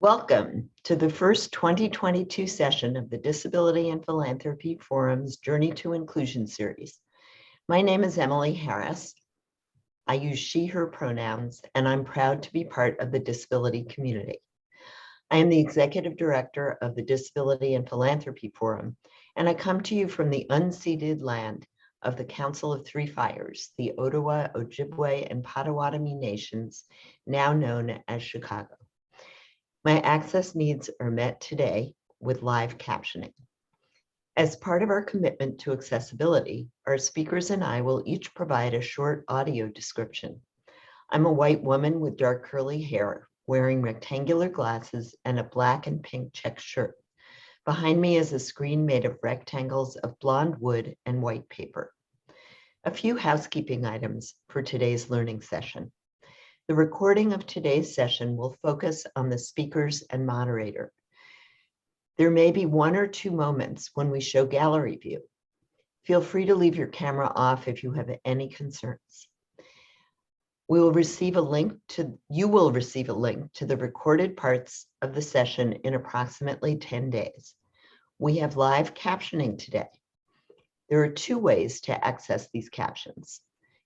Welcome to the first 2022 session of the Disability and Philanthropy Forum's Journey to Inclusion series. My name is Emily Harris. I use she, her pronouns, and I'm proud to be part of the disability community. I am the Executive Director of the Disability and Philanthropy Forum, and I come to you from the unceded land of the Council of Three Fires, the Ottawa, Ojibwe, and Potawatomi nations, now known as Chicago. My access needs are met today with live captioning. As part of our commitment to accessibility, our speakers and I will each provide a short audio description. I'm a white woman with dark curly hair, wearing rectangular glasses and a black and pink check shirt. Behind me is a screen made of rectangles of blonde wood and white paper. A few housekeeping items for today's learning session. The recording of today's session will focus on the speakers and moderator. There may be one or two moments when we show gallery view. Feel free to leave your camera off if you have any concerns. You will receive a link to the recorded parts of the session in approximately 10 days. We have live captioning today. There are two ways to access these captions.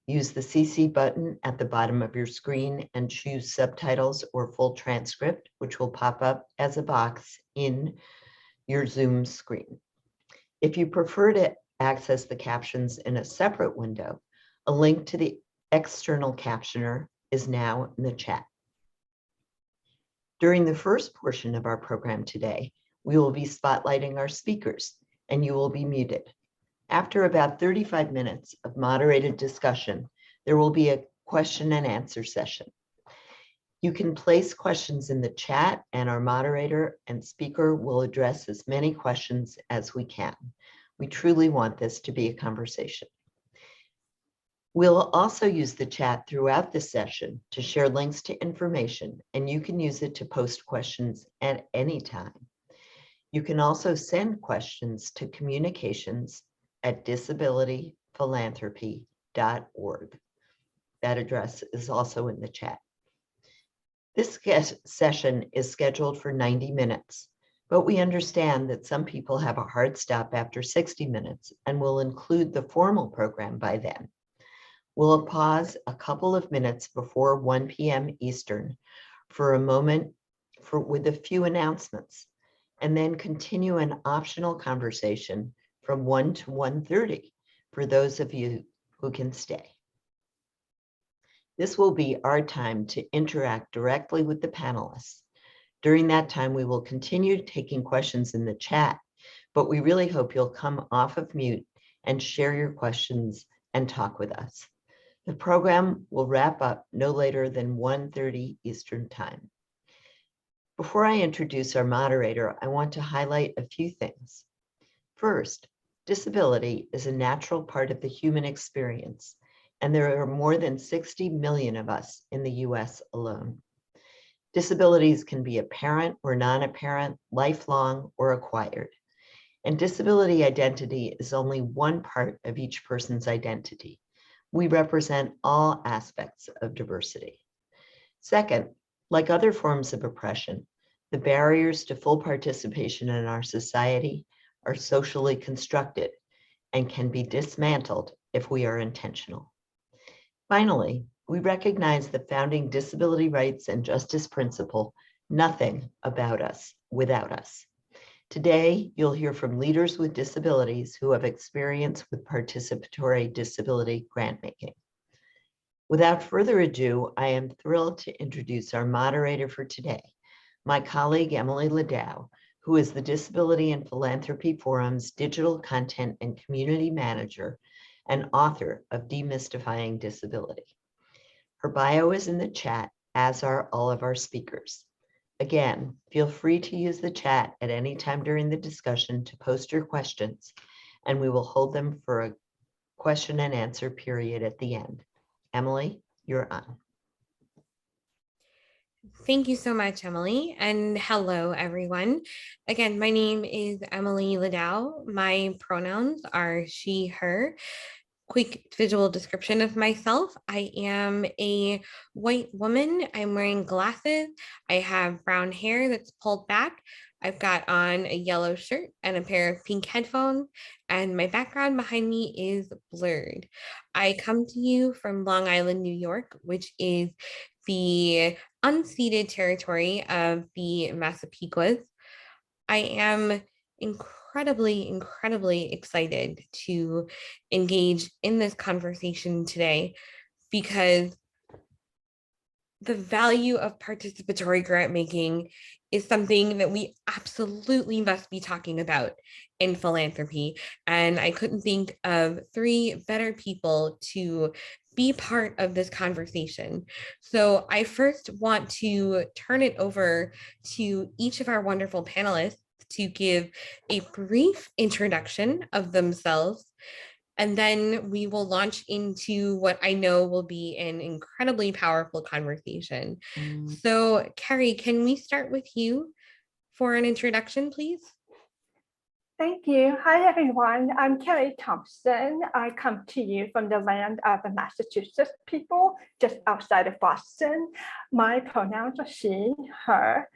Use the CC button at the bottom of your screen and choose subtitles or full transcript, which will pop up as a box in your Zoom screen. If you prefer to access the captions in a separate window, a link to the external captioner is now in the chat. During the first portion of our program today, we will be spotlighting our speakers, and you will be muted. After about 35 minutes of moderated discussion, there will be a question and answer session. You can place questions in the chat, and our moderator and speaker will address as many questions as we can. We truly want this to be a conversation. We'll also use the chat throughout the session to share links to information, and you can use it to post questions at any time. You can also send questions to communications@disabilityphilanthropy.org. That address is also in the chat. This session is scheduled for 90 minutes, but we understand that some people have a hard stop after 60 minutes and will include the formal program by then. We'll pause a couple of minutes before 1 p.m. Eastern for a moment with a few announcements, and then continue an optional conversation from 1 to 1:30 for those of you who can stay. This will be our time to interact directly with the panelists. During that time, we will continue taking questions in the chat, but we really hope you'll come off of mute and share your questions and talk with us. The program will wrap up no later than 1:30 Eastern Time. Before I introduce our moderator, I want to highlight a few things. First, disability is a natural part of the human experience, and there are more than 60 million of us in the US alone. Disabilities can be apparent or non-apparent, lifelong or acquired. And disability identity is only one part of each person's identity. We represent all aspects of diversity. Second, like other forms of oppression, the barriers to full participation in our society are socially constructed and can be dismantled if we are intentional. Finally, we recognize the founding disability rights and justice principle, nothing about us without us. Today, you'll hear from leaders with disabilities who have experience with participatory disability grantmaking. Without further ado, I am thrilled to introduce our moderator for today, my colleague, Emily Ladau, who is the Disability and Philanthropy Forum's Digital Content and Community Manager and author of Demystifying Disability. Her bio is in the chat, as are all of our speakers. Again, feel free to use the chat at any time during the discussion to post your questions, and we will hold them for a question and answer period at the end. Emily, you're on. Thank you so much, Emily, and hello, everyone. Again, my name is Emily Ladau. My pronouns are she, her. quick visual description of myself. I am a white woman. I'm wearing glasses. I have brown hair that's pulled back. I've got on a yellow shirt and a pair of pink headphones, and my background behind me is blurred. I come to you from Long Island, New York, which is the unceded territory of the Massapequas. I am incredibly excited to engage in this conversation today because the value of participatory grant making is something that we absolutely must be talking about in philanthropy. And I couldn't think of three better people to be part of this conversation. So I first want to turn it over to each of our wonderful panelists to give a brief introduction of themselves, and then we will launch into what I know will be an incredibly powerful conversation. So, Kerry, can we start with you for an introduction, please? Thank you. Hi, everyone. I'm Kerry Thompson. I come to you from the land of the Massachusetts people, just outside of Boston. My pronouns are she, her,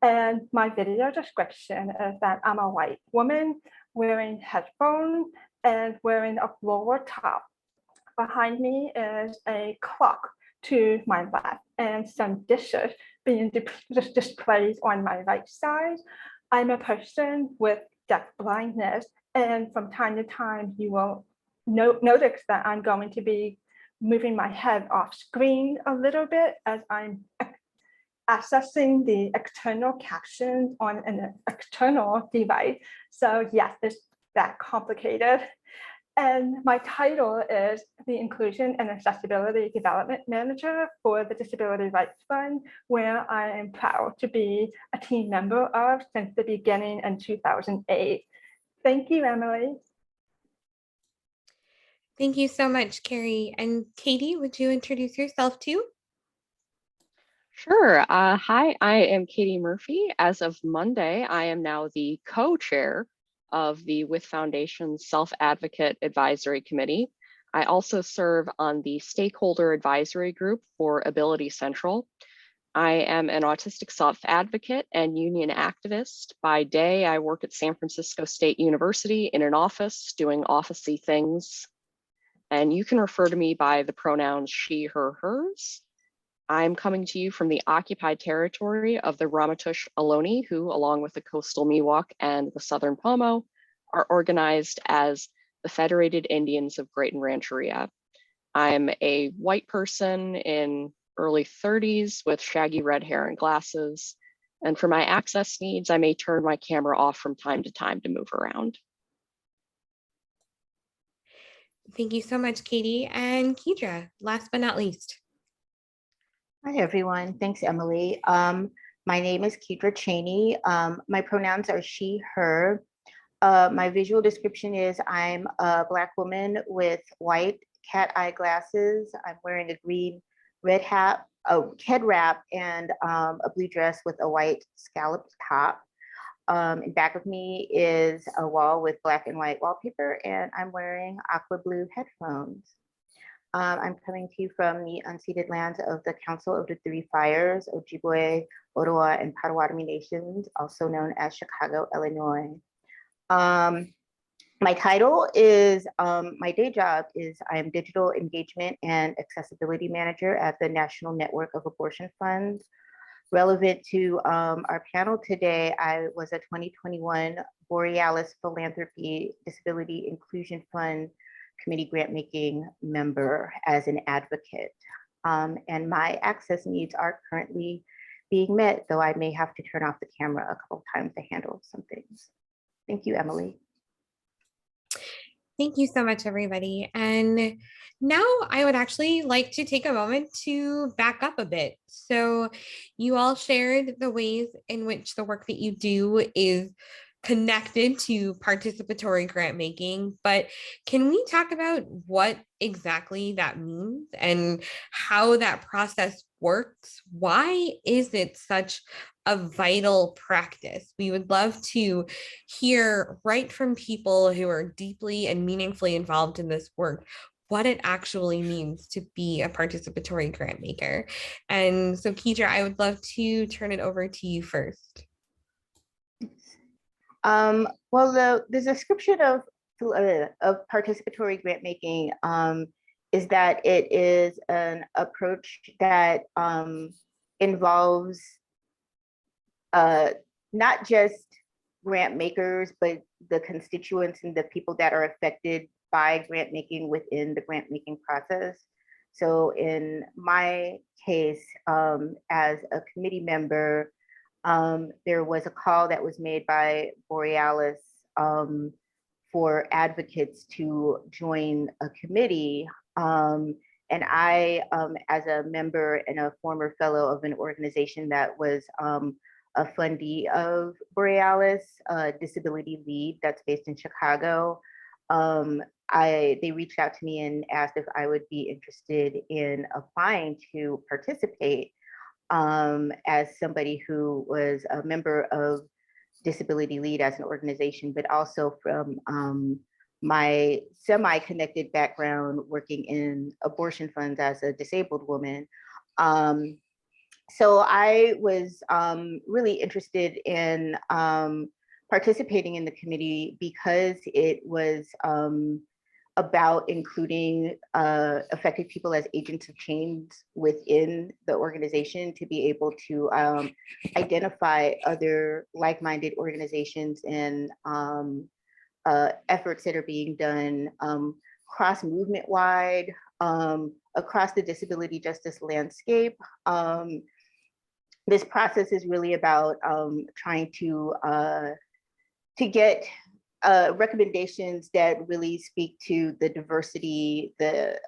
and my video description is that I'm a white woman wearing headphones and wearing a blower top. Behind me is a clock to my left and some dishes being displayed on my right side. I'm a person with deaf blindness, and from time to time you will notice that I'm going to be moving my head off screen a little bit as I'm accessing the external captions on an external device. So yes, it's that complicated. And my title is the Inclusion and Accessibility Development Manager for the Disability Rights Fund, where I am proud to be a team member of since the beginning in 2008. Thank you, Emily. Thank you so much, Kerry. And Katie, would you introduce yourself too? Sure. Hi, I am Katie Murphy. As of Monday, I am now the co-chair of the With Foundation Self-Advocate Advisory Committee. I also serve on the Stakeholder Advisory Group for Ability Central. I am an autistic self-advocate and union activist. By day, I work at San Francisco State University in an office doing office-y things. And you can refer to me by the pronouns she, her, hers. I'm coming to you from the occupied territory of the Ramaytush Ohlone, who, along with the coastal Miwok and the Southern Pomo, are organized as the Federated Indians of Great and Rancheria. I'm a white person in early 30s with shaggy red hair and glasses. And for my access needs, I may turn my camera off from time to move around. Thank you so much, Katie. And Keidra, last but not least. Hi, everyone. Thanks, Emily. My name is Keidra Chaney. My pronouns are she, her. My visual description is I'm a Black woman with white cat eye glasses. I'm wearing a green red hat, a head wrap, and a blue dress with a white scalloped top. In back of me is a wall with black and white wallpaper, and I'm wearing aqua blue headphones. I'm coming to you from the unceded lands of the Council of the Three Fires, Ojibwe, Ottawa, and Potawatomi Nations, also known as Chicago, Illinois. My title is, my day job is I am Digital Engagement and Accessibility Manager at the National Network of Abortion Funds. Relevant to our panel today, I was a 2021 Borealis Philanthropy Disability Inclusion Fund Committee grant-making member as an advocate. And my access needs are currently being met, though I may have to turn off the camera a couple of times to handle some things. Thank you, Emily. Thank you so much, everybody. And now I would actually like to take a moment to back up a bit. So you all shared the ways in which the work that you do is connected to participatory grant making, but can we talk about what exactly that means and how that process works? Why is it such a vital practice? We would love to hear right from people who are deeply and meaningfully involved in this work. what it actually means to be a participatory grant maker. And so Keidra, I would love to turn it over to you first. Well, the description of participatory grant making is that it is an approach that involves not just grant makers, but the constituents and the people that are affected by grant making within the grant making process. So in my case, as a committee member, there was a call that was made by Borealis for advocates to join a committee. And I, as a member and a former fellow of an organization that was a fundee of Borealis, Disability Lead, that's based in Chicago, they reached out to me and asked if I would be interested in applying to participate as somebody who was a member of Disability Lead as an organization, but also from my semi-connected background working in abortion funds as a disabled woman. So I was really interested in participating in the committee because it was about including affected people as agents of change within the organization to be able to identify other like-minded organizations and efforts that are being done cross-movement wide, across the disability justice landscape. This process is really about trying to get recommendations that really speak to the diversity, the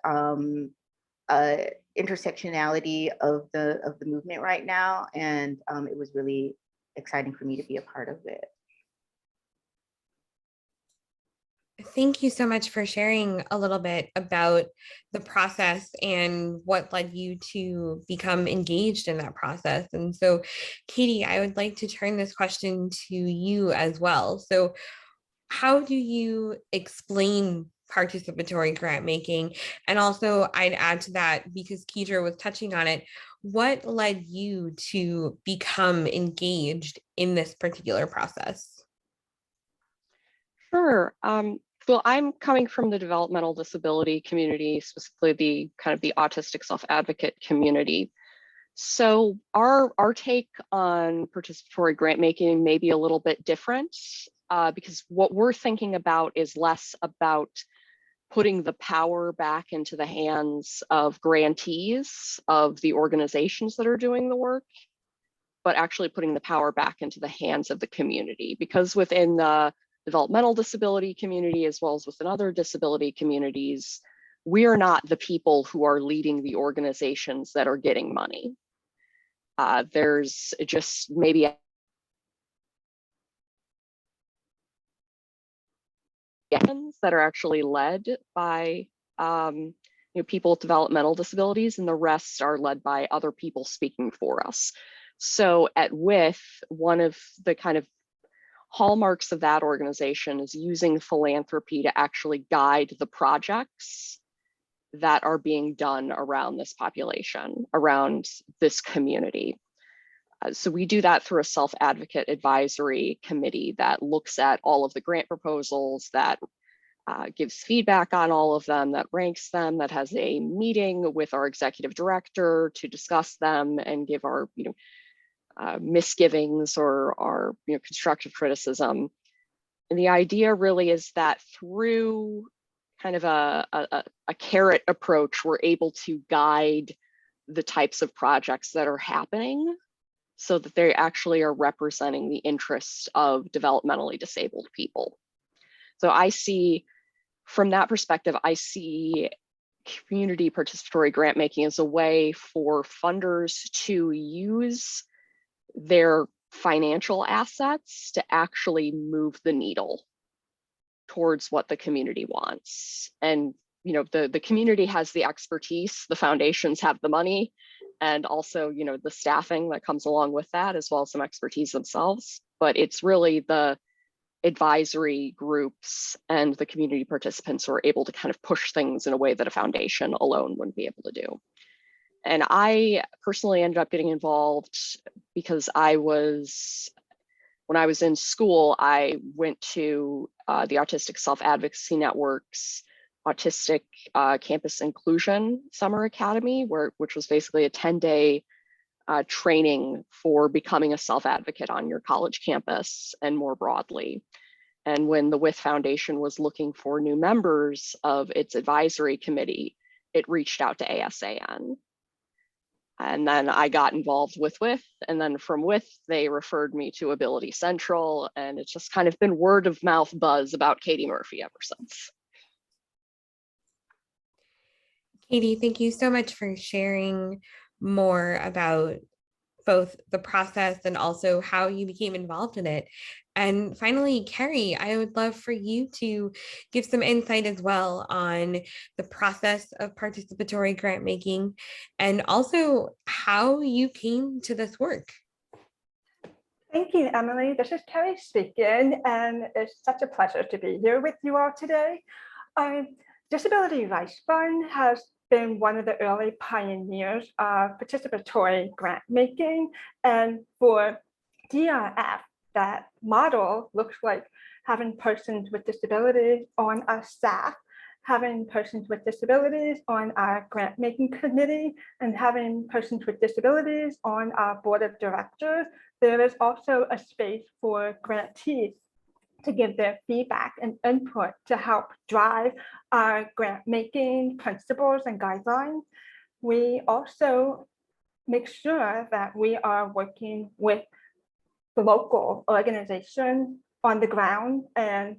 intersectionality of the movement right now, and it was really exciting for me to be a part of it. Thank you so much for sharing a little bit about the process and what led you to become engaged in that process. And so, Katie, I would like to turn this question to you as well. So, how do you explain participatory grant making? And also, I'd add to that, because Keidra was touching on it, what led you to become engaged in this particular process? Sure. Well, I'm coming from the developmental disability community, specifically the kind of the autistic self-advocate community. So our take on participatory grant making may be a little bit different because what we're thinking about is less about putting the power back into the hands of grantees of the organizations that are doing the work, but actually putting the power back into the hands of the community. Because within the developmental disability community, as well as within other disability communities, we are not the people who are leading the organizations that are getting money. There's just maybe that are actually led by people with developmental disabilities, and the rest are led by other people speaking for us. So at WITH, one of the kind of hallmarks of that organization is using philanthropy to actually guide the projects that are being done around this population, around this community. So we do that through a self-advocate advisory committee that looks at all of the grant proposals, that gives feedback on all of them, that ranks them, that has a meeting with our executive director to discuss them and give our misgivings or our constructive criticism. And the idea really is that through kind of a carrot approach, we're able to guide the types of projects that are happening so that they actually are representing the interests of developmentally disabled people. So I see, from that perspective, I see community participatory grant making as a way for funders to use their financial assets to actually move the needle towards what the community wants. And the community has the expertise, the foundations have the money, and also the staffing that comes along with that, as well as some expertise themselves. But it's really the advisory groups and the community participants were able to kind of push things in a way that a foundation alone wouldn't be able to do. And I personally ended up getting involved because when I was in school, I went to the Autistic Self-Advocacy Network's Autistic Campus Inclusion Summer Academy, which was basically a 10-day training for becoming a self-advocate on your college campus and more broadly. And when the WITH Foundation was looking for new members of its advisory committee, it reached out to ASAN. And then I got involved with WITH, and then from WITH, they referred me to Ability Central, and it's just kind of been word of mouth buzz about Katie Murphy ever since. Katie, thank you so much for sharing more about both the process and also how you became involved in it. And finally, Kerry, I would love for you to give some insight as well on the process of participatory grant making and also how you came to this work. Thank you, Emily. This is Kerry speaking, and it's such a pleasure to be here with you all today. Disability Rights Fund has been one of the early pioneers of participatory grant making, and for DRF, that model looks like having persons with disabilities on our staff, having persons with disabilities on our grant making committee, and having persons with disabilities on our board of directors. There is also a space for grantees to give their feedback and input to help drive our grant making principles and guidelines. We also make sure that we are working with the local organization on the ground. And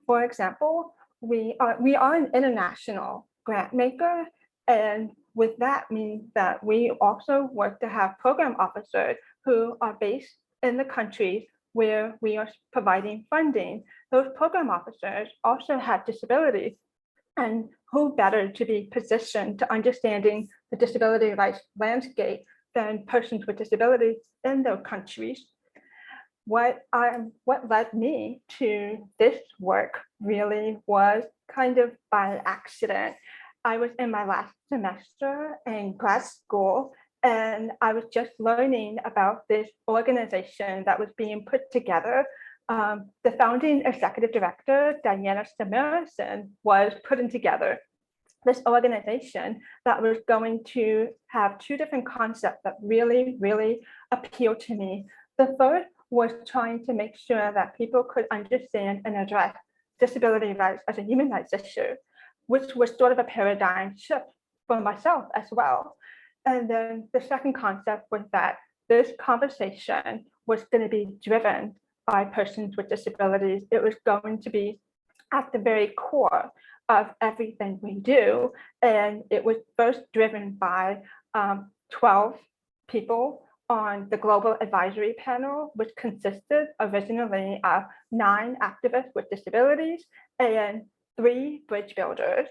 for example, we are an international grant maker, and with that means that we also work to have program officers who are based in the countries where we are providing funding. Those program officers also have disabilities, and who better to be positioned to understanding the disability rights landscape than persons with disabilities in those countries. What led me to this work really was kind of by accident. I was in my last semester in grad school, and I was just learning about this organization that was being put together. The founding executive director, Diana Samarison, was putting together this organization that was going to have two different concepts that really, really appealed to me. The first was trying to make sure that people could understand and address disability rights as a human rights issue, which was sort of a paradigm shift for myself as well. And then the second concept was that this conversation was going to be driven by persons with disabilities. It was going to be at the very core of everything we do. And it was first driven by 12 people on the Global Advisory Panel, which consisted originally of 9 activists with disabilities and 3 bridge builders.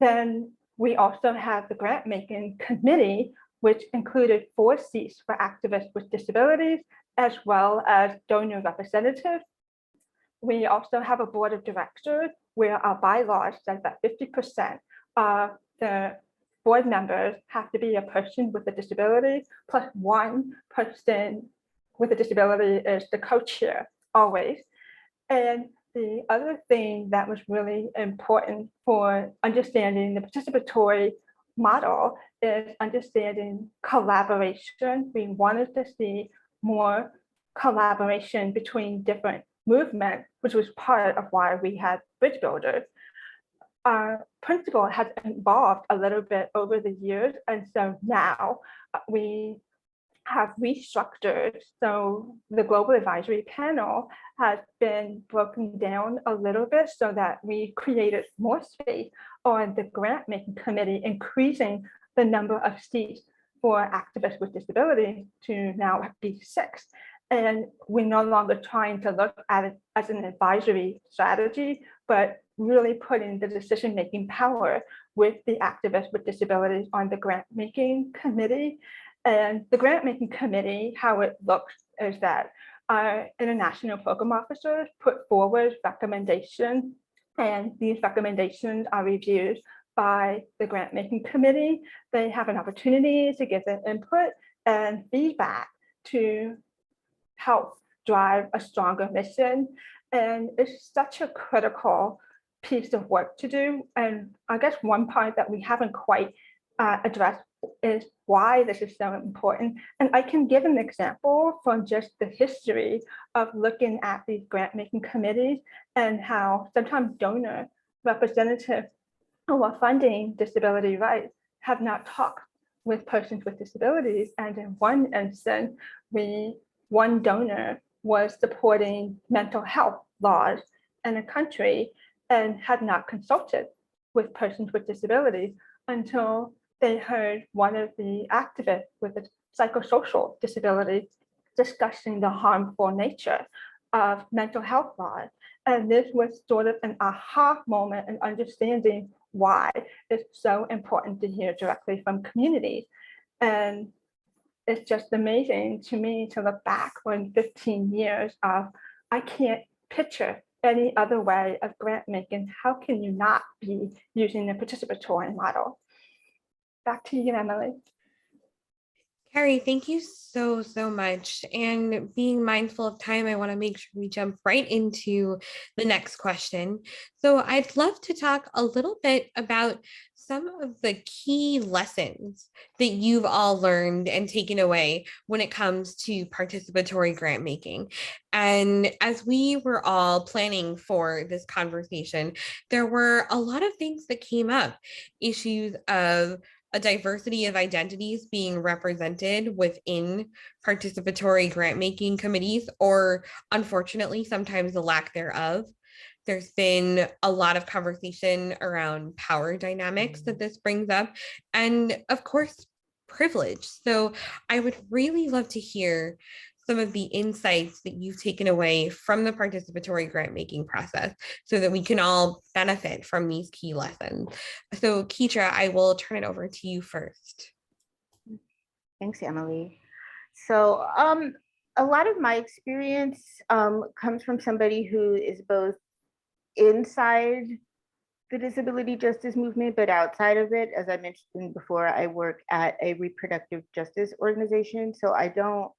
Then we also have the Grantmaking Committee, which included 4 seats for activists with disabilities, as well as donor representatives. We also have a board of directors where our bylaws says that 50% of the board members have to be a person with a disability, plus 1 person with a disability is the co-chair always. And the other thing that was really important for understanding the participatory model is understanding collaboration. We wanted to see more collaboration between different movements, which was part of why we had bridge builders. Our principle has evolved a little bit over the years, and so now we have restructured. So the Global Advisory Panel has been broken down a little bit so that we created more space on the Grantmaking Committee, increasing the number of seats for activists with disabilities to now be 6. And we're no longer trying to look at it as an advisory strategy, but really putting the decision-making power with the activists with disabilities on the Grantmaking Committee. And the Grantmaking Committee, how it looks is that our international program officers put forward recommendations, and these recommendations are reviewed by the Grantmaking Committee. They have an opportunity to give their input and feedback to help drive a stronger mission. And it's such a critical piece of work to do. And I guess one part that we haven't quite addressed is why this is so important. And I can give an example from just the history of looking at these grant-making committees and how sometimes donor representatives who are funding disability rights have not talked with persons with disabilities. And in one instance, one donor was supporting mental health laws in a country and had not consulted with persons with disabilities until they heard one of the activists with a psychosocial disability discussing the harmful nature of mental health laws. And this was sort of an aha moment in understanding why it's so important to hear directly from communities. And it's just amazing to me to look back on 15 years of, I can't picture any other way of grant making. How can you not be using the participatory model? Back to you, Emily. Kerry, thank you so much. And being mindful of time, I want to make sure we jump right into the next question. So I'd love to talk a little bit about some of the key lessons that you've all learned and taken away when it comes to participatory grant making. And as we were all planning for this conversation, there were a lot of things that came up, issues of a diversity of identities being represented within participatory grant-making committees, or unfortunately, sometimes the lack thereof. There's been a lot of conversation around power dynamics that this brings up, and of course, privilege. So I would really love to hear some of the insights that you've taken away from the participatory grant making process so that we can all benefit from these key lessons. So Keidra, I will turn it over to you first. Thanks, Emily. So a lot of my experience comes from somebody who is both inside the disability justice movement, but outside of it. As I mentioned before, I work at a reproductive justice organization, so I don't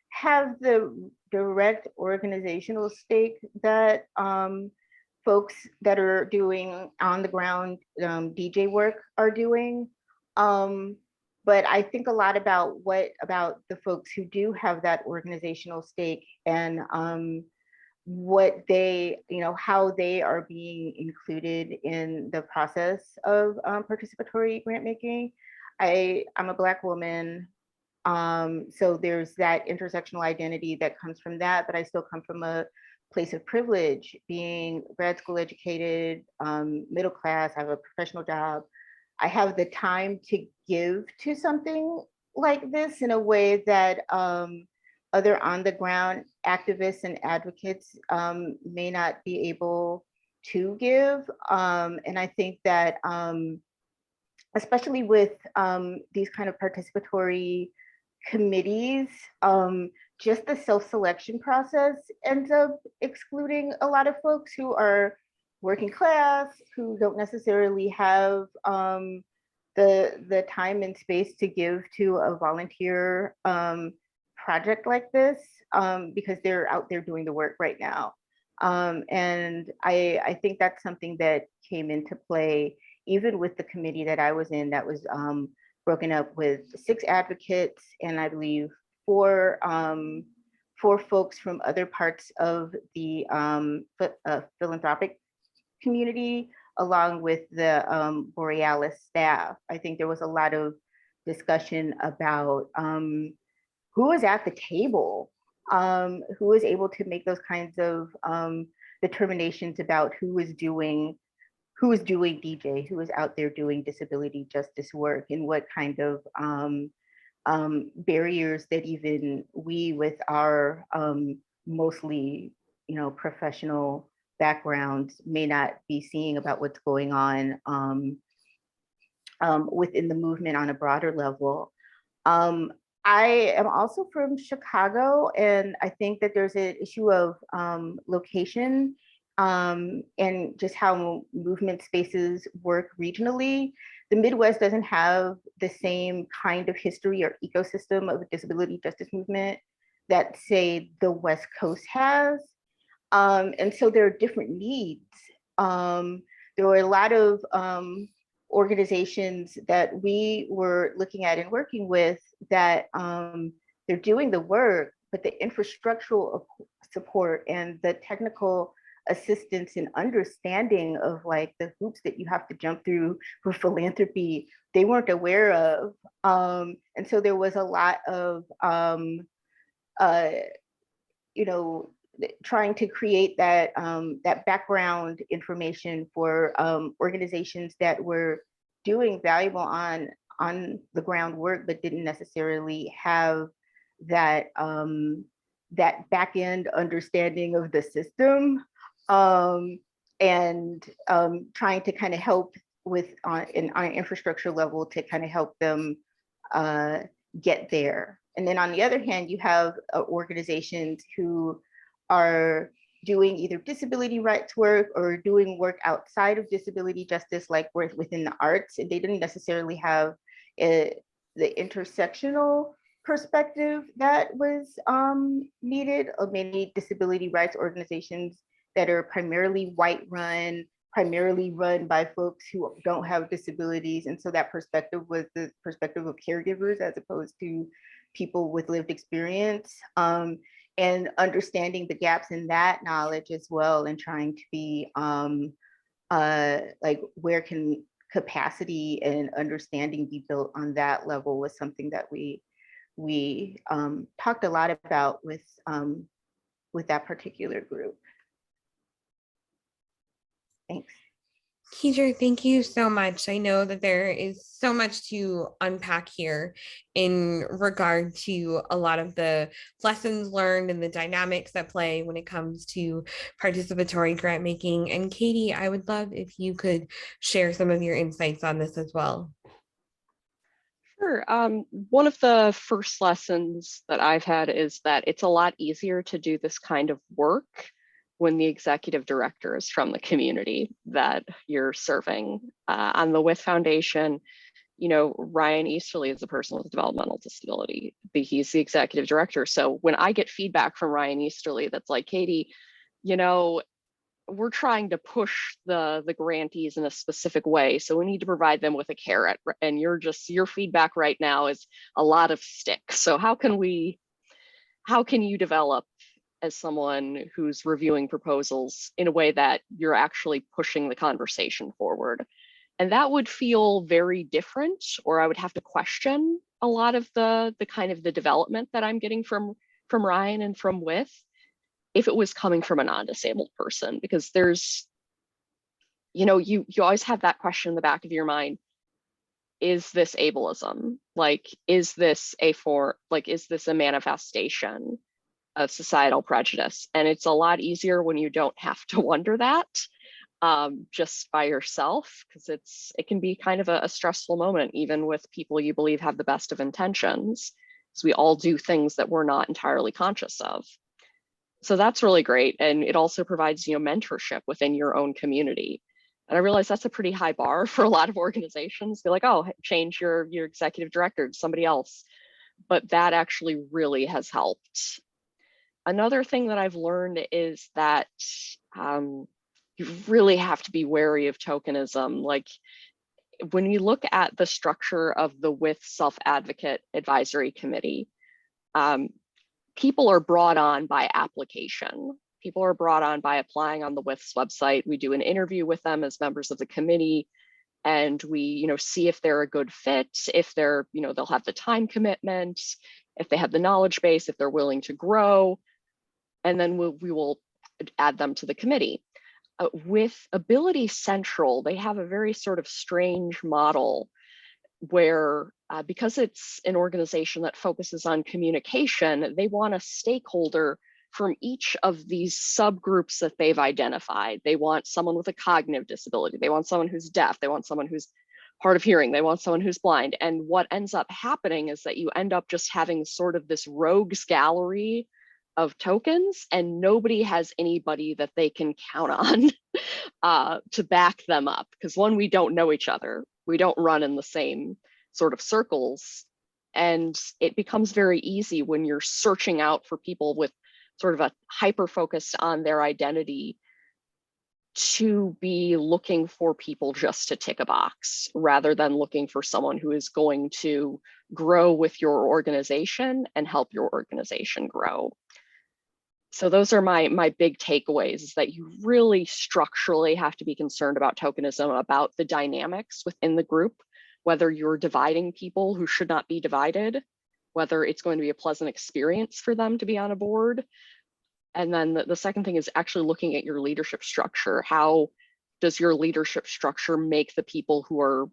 have the direct organizational stake that folks that are doing on the ground DJ work are doing. But I think a lot about the folks who do have that organizational stake and what they, how they are being included in the process of participatory grant making. I'm a Black woman. So there's that intersectional identity that comes from that, but I still come from a place of privilege, being grad school educated, middle class, I have a professional job. I have the time to give to something like this in a way that other on the ground activists and advocates may not be able to give. And I think that especially with these kind of participatory committees, just the self-selection process ends up excluding a lot of folks who are working class, who don't necessarily have the time and space to give to a volunteer project like this, because they're out there doing the work right now. And I think that's something that came into play even with the committee that I was in, that was broken up with 6 advocates and I believe 4 folks from other parts of the philanthropic community, along with the Borealis staff. I think there was a lot of discussion about who was at the table, who was able to make those kinds of determinations about who was doing DJ, who was out there doing disability justice work, and what kind of barriers that even we with our mostly professional backgrounds may not be seeing about what's going on within the movement on a broader level. I am also from Chicago, and I think that there's an issue of location and just how movement spaces work regionally. The Midwest doesn't have the same kind of history or ecosystem of a disability justice movement that, say, the West Coast has. And so there are different needs. There were a lot of organizations that we were looking at and working with that they're doing the work, but the infrastructural support and the technical assistance and understanding of like the hoops that you have to jump through for philanthropy, they weren't aware of. And so there was a lot of, you know, trying to create that that background information for organizations that were doing valuable on the groundwork, but didn't necessarily have that that back end understanding of the system, and trying to kind of help with on an infrastructure level to kind of help them get there. And then on the other hand, you have organizations who are doing either disability rights work or doing work outside of disability justice, like work within the arts, and they didn't necessarily have the intersectional perspective that was needed. Of many disability rights organizations that are primarily white run, primarily run by folks who don't have disabilities. And so that perspective was the perspective of caregivers as opposed to people with lived experience. And understanding the gaps in that knowledge as well, and trying to be like, where can capacity and understanding be built on that level, was something that we talked a lot about with that particular group. Thanks. Keidra, thank you so much. I know that there is so much to unpack here in regard to a lot of the lessons learned and the dynamics at play when it comes to participatory grant making. And Katie, I would love if you could share some of your insights on this as well. Sure. One of the first lessons that I've had is that it's a lot easier to do this kind of work when the executive director is from the community that you're serving. On the With Foundation, you know, Ryan Easterly is a person with a developmental disability, but he's the executive director. So when I get feedback from Ryan Easterly that's like, Katie, you know, we're trying to push the grantees in a specific way, so we need to provide them with a carrot, and your feedback right now is a lot of sticks. So how can you develop as someone who's reviewing proposals in a way that you're actually pushing the conversation forward? And that would feel very different, or I would have to question a lot of the kind of the development that I'm getting from Ryan and from With, if it was coming from a non-disabled person, because there's, you know, you always have that question in the back of your mind. Is this ableism? Like, is this a manifestation of societal prejudice? And it's a lot easier when you don't have to wonder that just by yourself, because it can be kind of a stressful moment, even with people you believe have the best of intentions, because we all do things that we're not entirely conscious of. So that's really great. And it also provides, you know, mentorship within your own community. And I realize that's a pretty high bar for a lot of organizations. They're like, oh, change your executive director to somebody else. But that actually really has helped. Another thing that I've learned is that you really have to be wary of tokenism. Like, when you look at the structure of the With Self-Advocate Advisory Committee, people are brought on by application. People are brought on by applying on the WITH's website. We do an interview with them as members of the committee, and we, you know, see if they're a good fit, if they're, you know, they'll have the time commitment, if they have the knowledge base, if they're willing to grow, and then we will add them to the committee. With Ability Central, they have a very sort of strange model where because it's an organization that focuses on communication, they want a stakeholder from each of these subgroups that they've identified. They want someone with a cognitive disability. They want someone who's deaf. They want someone who's hard of hearing. They want someone who's blind. And what ends up happening is that you end up just having sort of this rogues gallery of tokens, and nobody has anybody that they can count on to back them up. Because one, we don't know each other. We don't run in the same sort of circles. And it becomes very easy when you're searching out for people with sort of a hyper focus on their identity to be looking for people just to tick a box rather than looking for someone who is going to grow with your organization and help your organization grow. So those are my big takeaways, is that you really structurally have to be concerned about tokenism, about the dynamics within the group, whether you're dividing people who should not be divided, whether it's going to be a pleasant experience for them to be on a board. And then the second thing is actually looking at your leadership structure. How does your leadership structure make the people who are,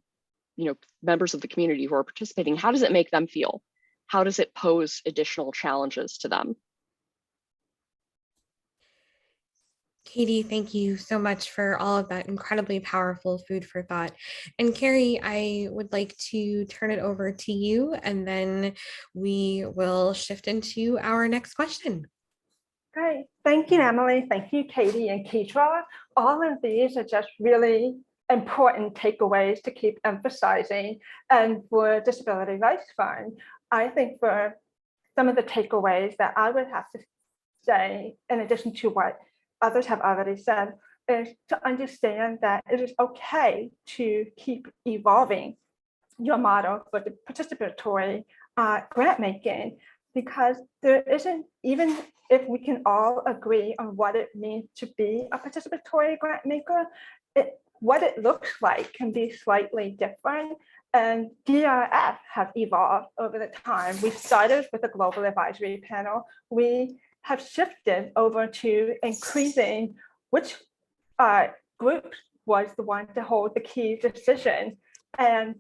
members of the community who are participating, how does it make them feel? How does it pose additional challenges to them? Katie, thank you so much for all of that incredibly powerful food for thought. And Kerry, I would like to turn it over to you, and then we will shift into our next question. Great. Thank you, Emily. Thank you, Katie and Keidra. All of these are just really important takeaways to keep emphasizing. And for Disability Rights Fund, I think for some of the takeaways that I would have to say, in addition to what others have already said, is to understand that it is okay to keep evolving your model for the participatory grant making, because there isn't, even if we can all agree on what it means to be a participatory grant maker, what it looks like can be slightly different. And DRF have evolved over the time. We started with a global advisory panel. We have shifted over to increasing which group was the one to hold the key decision. And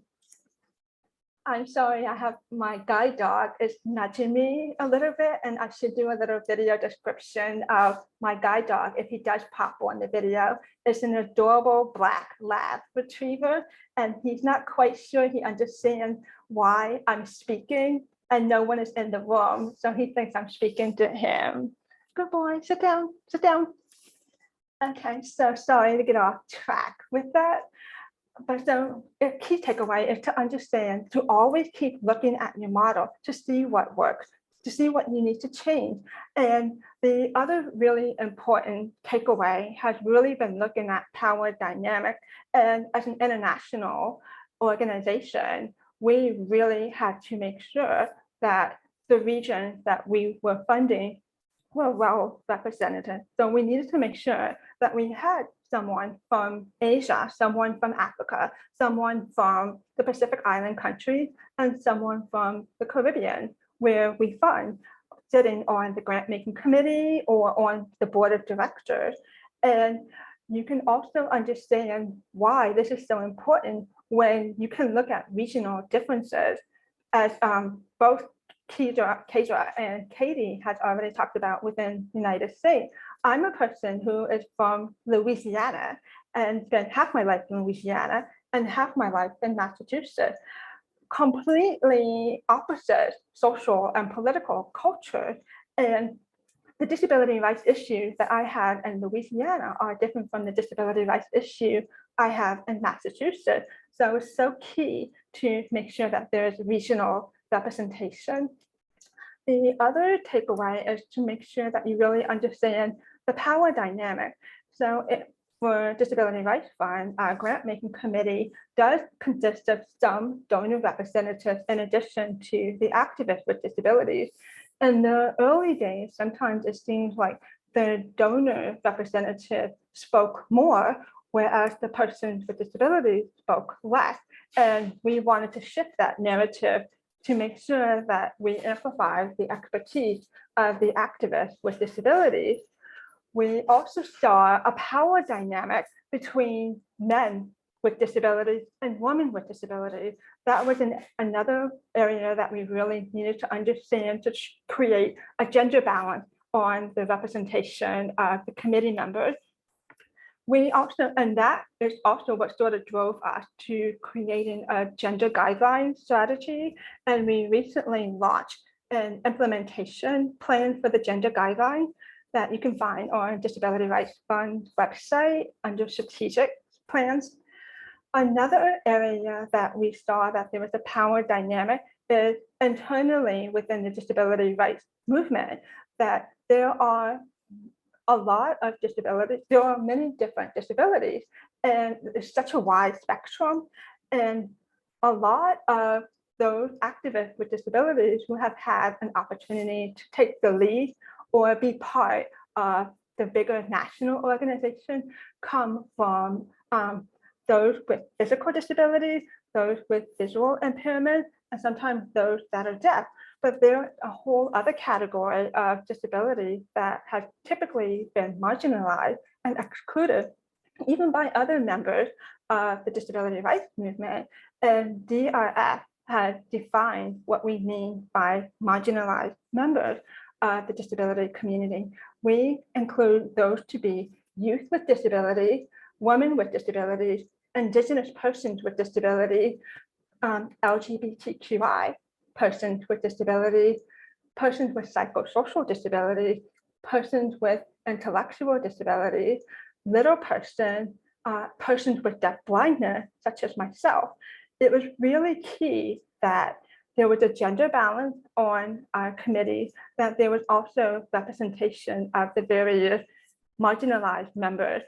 I'm sorry, I have my guide dog is nudging me a little bit, and I should do a little video description of my guide dog if he does pop on the video. It's an adorable black lab retriever, and he's not quite sure he understands why I'm speaking, and no one is in the room, so he thinks I'm speaking to him. Good boy, sit down, sit down. Okay, so sorry to get off track with that. But so a key takeaway is to understand, to always keep looking at your model to see what works, to see what you need to change. And the other really important takeaway has really been looking at power dynamic. And as an international organization, we really had to make sure that the regions that we were funding were well represented. So we needed to make sure that we had someone from Asia, someone from Africa, someone from the Pacific Island countries, and someone from the Caribbean, where we fund, sitting on the Grantmaking Committee or on the board of directors. And you can also understand why this is so important when you can look at regional differences, as both Keidra and Katie has already talked about within the United States. I'm a person who is from Louisiana and spent half my life in Louisiana and half my life in Massachusetts. Completely opposite social and political culture. And the disability rights issues that I had in Louisiana are different from the disability rights issue I have in Massachusetts. So it's so key to make sure that there's regional representation. The other takeaway is to make sure that you really understand the power dynamic. So for Disability Rights Fund, our grant-making committee does consist of some donor representatives in addition to the activists with disabilities. In the early days, sometimes it seems like the donor representative spoke more, whereas the persons with disabilities spoke less. And we wanted to shift that narrative to make sure that we amplify the expertise of the activists with disabilities. We also saw a power dynamic between men with disabilities and women with disabilities. That was another area that we really needed to understand to create a gender balance on the representation of the committee members. We also, and that is also what sort of drove us to creating a gender guideline strategy. And we recently launched an implementation plan for the gender guideline that you can find on Disability Rights Fund website under strategic plans. Another area that we saw that there was a power dynamic is internally within the disability rights movement, that there are a lot of disabilities. There are many different disabilities, and it's such a wide spectrum. And a lot of those activists with disabilities who have had an opportunity to take the lead or be part of the bigger national organization come from those with physical disabilities, those with visual impairment, and sometimes those that are deaf. But there's a whole other category of disability that has typically been marginalized and excluded even by other members of the disability rights movement. And DRF has defined what we mean by marginalized members of the disability community. We include those to be youth with disabilities, women with disabilities, Indigenous persons with disability, LGBTQI persons with disabilities, persons with psychosocial disabilities, persons with intellectual disabilities, little person, persons with deaf blindness, such as myself. It was really key that there was a gender balance on our committee, that there was also representation of the various marginalized members.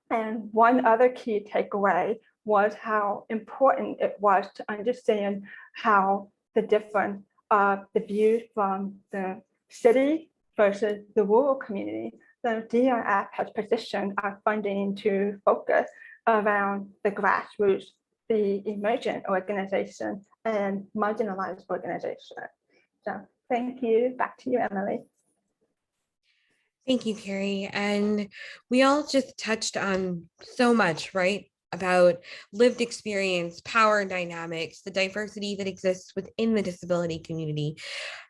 And one other key takeaway was how important it was to understand how the difference of the views from the city versus the rural community. So DRF has positioned our funding to focus around the grassroots, the emergent organization, and marginalized organization. So thank you. Back to you, Emily. Thank you, Kerry. And we all just touched on so much, right? About lived experience, power dynamics, the diversity that exists within the disability community.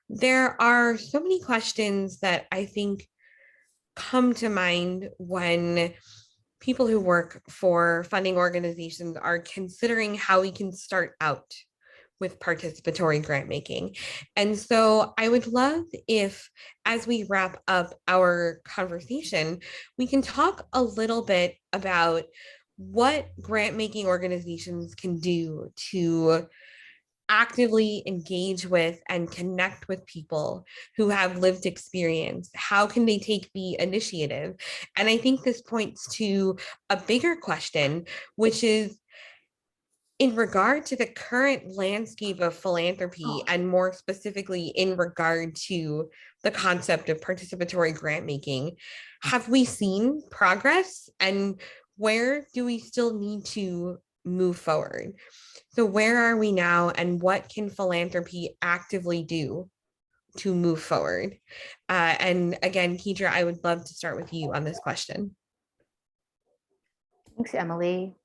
There are so many questions that I think come to mind when people who work for funding organizations are considering how we can start out with participatory grant making. And so I would love if, as we wrap up our conversation, we can talk a little bit about what grant making organizations can do to actively engage with and connect with people who have lived experience. How can they take the initiative? And I think this points to a bigger question, which is, in regard to the current landscape of philanthropy, and more specifically in regard to the concept of participatory grant making, have we seen progress, and where do we still need to move forward? So where are we now, and what can philanthropy actively do to move forward? And again, Keidra, I would love to start with you on this question. Thanks, Emily.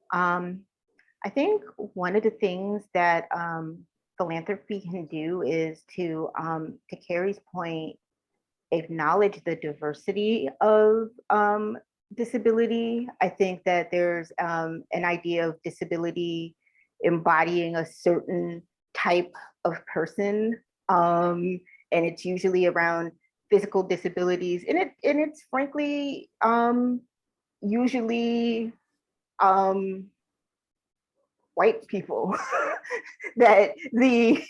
I think one of the things that philanthropy can do is to Kerry's point, acknowledge the diversity of disability. I think that there's an idea of disability embodying a certain type of person, and it's usually around physical disabilities, and it's frankly usually white people. That the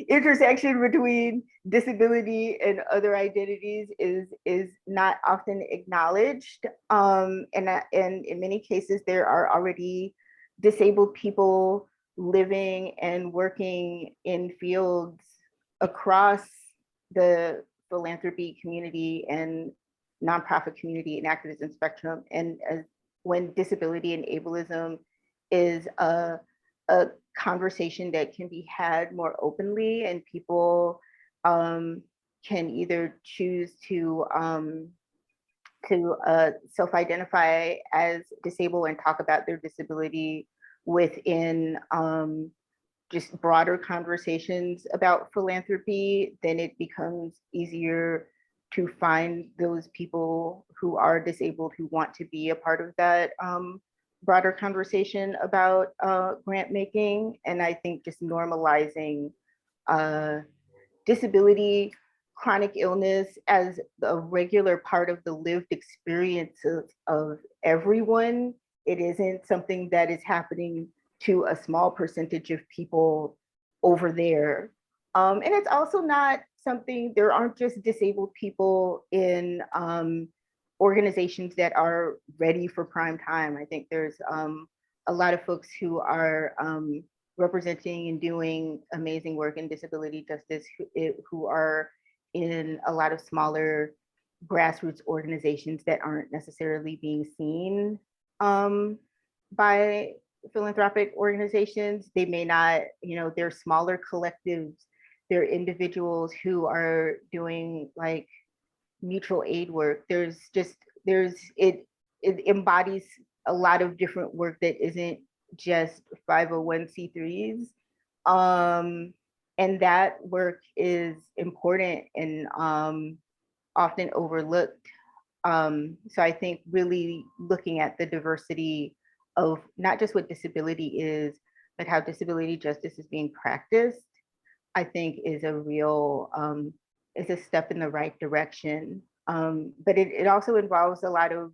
intersection between disability and other identities is not often acknowledged, and in many cases there are already disabled people living and working in fields across the philanthropy community and nonprofit community and activism spectrum. And when disability and ableism is a conversation that can be had more openly, and people can either choose to self-identify as disabled and talk about their disability within just broader conversations about philanthropy, then it becomes easier to find those people who are disabled who want to be a part of that broader conversation about grant making. And I think just normalizing disability, chronic illness as a regular part of the lived experience of everyone. It isn't something that is happening to a small percentage of people over there. And it's also not something, there aren't just disabled people in organizations that are ready for prime time. I think there's a lot of folks who are representing and doing amazing work in disability justice who are in a lot of smaller grassroots organizations that aren't necessarily being seen by philanthropic organizations. They may not, you know, they're smaller collectives, they're individuals who are doing like mutual aid work. It embodies a lot of different work that isn't just 501c3s. And that work is important and often overlooked. So I think really looking at the diversity of not just what disability is, but how disability justice is being practiced, I think is a real, is a step in the right direction. But it also involves a lot of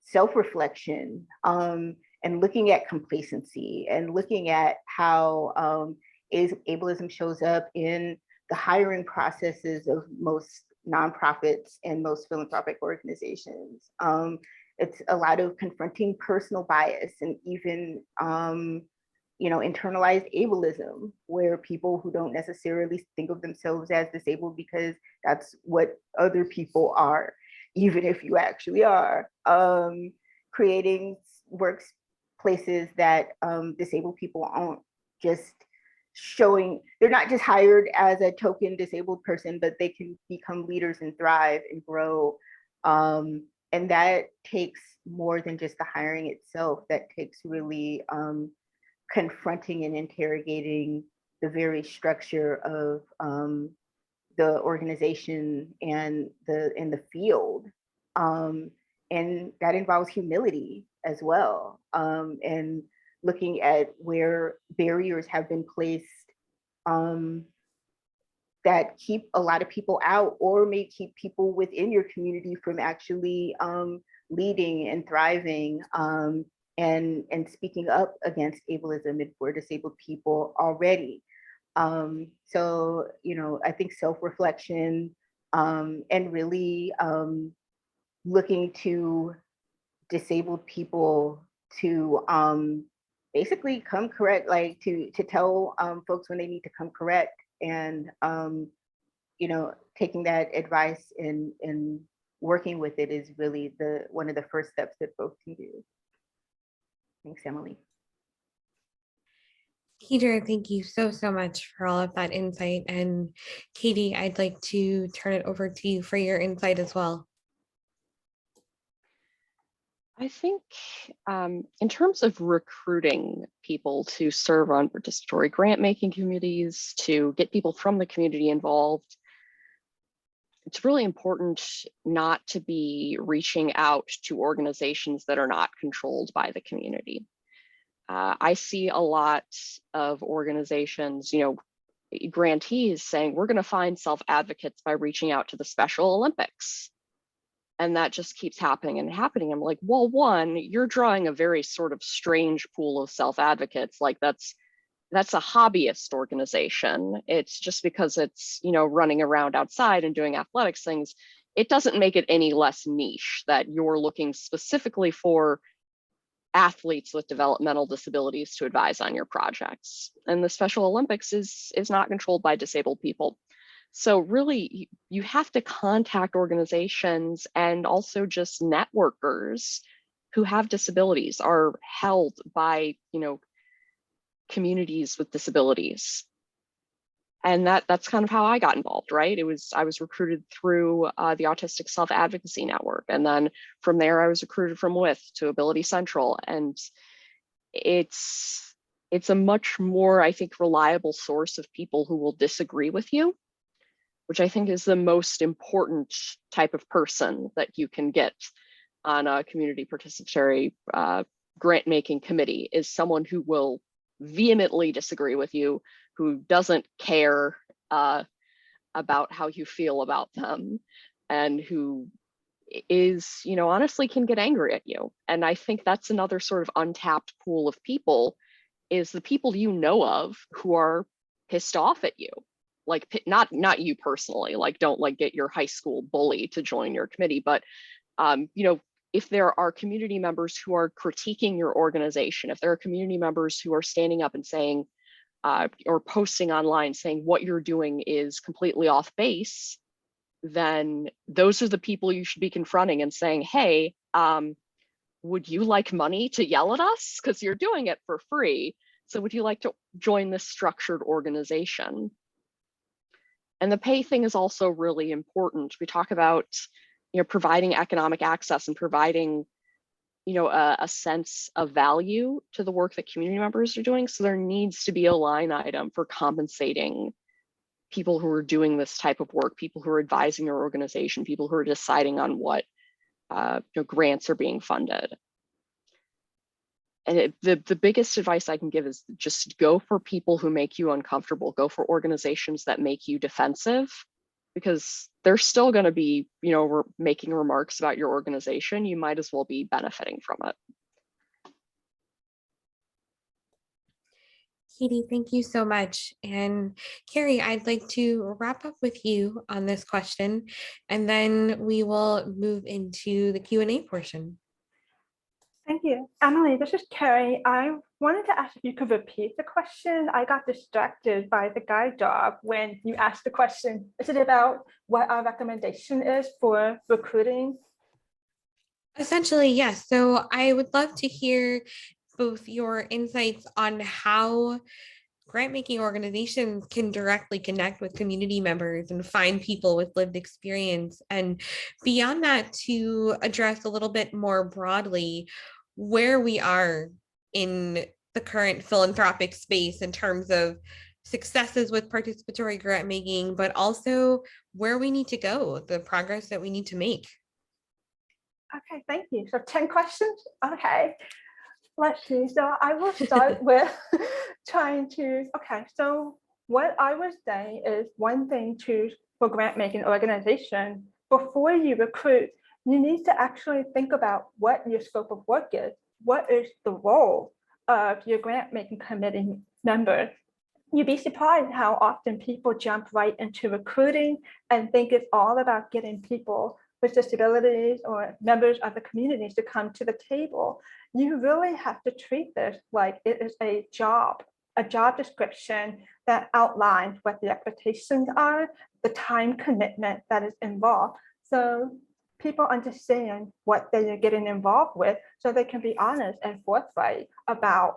self-reflection and looking at complacency and looking at how ableism shows up in the hiring processes of most nonprofits and most philanthropic organizations. It's a lot of confronting personal bias and even you know, internalized ableism, where people who don't necessarily think of themselves as disabled because that's what other people are, even if you actually are, creating workplaces that disabled people aren't just showing, they're not just hired as a token disabled person, but they can become leaders and thrive and grow. And that takes more than just the hiring itself. That takes really confronting and interrogating the very structure of the organization and the field. And that involves humility as well. And looking at where barriers have been placed that keep a lot of people out or may keep people within your community from actually leading and thriving and speaking up against ableism and for disabled people already. So, you know, I think self-reflection and really looking to disabled people to basically come correct, like to tell folks when they need to come correct, and you know, taking that advice and working with it is really one of the first steps that folks can do. Thanks, Emily. Keidra, thank you so much for all of that insight. And Katie, I'd like to turn it over to you for your insight as well. I think in terms of recruiting people to serve on participatory grant making committees, to get people from the community involved, it's really important not to be reaching out to organizations that are not controlled by the community. I see a lot of organizations, you know, grantees saying, we're going to find self-advocates by reaching out to the Special Olympics. And that just keeps happening and happening. I'm like, well, one, you're drawing a very sort of strange pool of self-advocates. Like that's a hobbyist organization. It's just because it's, you know, running around outside and doing athletics things, it doesn't make it any less niche that you're looking specifically for athletes with developmental disabilities to advise on your projects. And the Special Olympics is not controlled by disabled people. So really, you have to contact organizations and also just networkers who have disabilities, are held by, you know, communities with disabilities. And that's kind of how I got involved, right? I was recruited through the Autistic Self-Advocacy Network. And then from there, I was recruited from WITH to Ability Central. And it's a much more, I think, reliable source of people who will disagree with you which I think is the most important type of person that you can get on a community participatory grant making committee, is someone who will vehemently disagree with you, who doesn't care about how you feel about them, and who is, honestly can get angry at you. And I think that's another sort of untapped pool of people, is the people you know of who are pissed off at you. Like, not you personally, like don't like get your high school bully to join your committee, but if there are community members who are critiquing your organization, if there are community members who are standing up and saying, or posting online saying what you're doing is completely off base, then those are the people you should be confronting and saying, hey, would you like money to yell at us? Because you're doing it for free. So would you like to join this structured organization? And the pay thing is also really important. We talk about, providing economic access and providing, a sense of value to the work that community members are doing. So there needs to be a line item for compensating people who are doing this type of work, people who are advising your organization, people who are deciding on what grants are being funded. And the biggest advice I can give is just go for people who make you uncomfortable, go for organizations that make you defensive, because they're still going to be, making remarks about your organization. You might as well be benefiting from it. Katie, thank you so much. And Kerry, I'd like to wrap up with you on this question, and then we will move into the Q&A portion. Thank you. Emily, this is Kerry. I wanted to ask if you could repeat the question. I got distracted by the guide dog when you asked the question. Is it about what our recommendation is for recruiting? Essentially, yes. So I would love to hear both your insights on how grant making organizations can directly connect with community members and find people with lived experience. And beyond that, to address a little bit more broadly where we are in the current philanthropic space in terms of successes with participatory grant making, but also where we need to go, the progress that we need to make. Okay, thank you. So 10 questions. Okay, let's see. So I will start with so what I would say is one thing for grant making organization, before you recruit, you need to actually think about what your scope of work is. What is the role of your grant making committee member? You'd be surprised how often people jump right into recruiting and think it's all about getting people with disabilities or members of the communities to come to the table. You really have to treat this like it is a job description that outlines what the expectations are, the time commitment that is involved. So people understand what they are getting involved with, so they can be honest and forthright about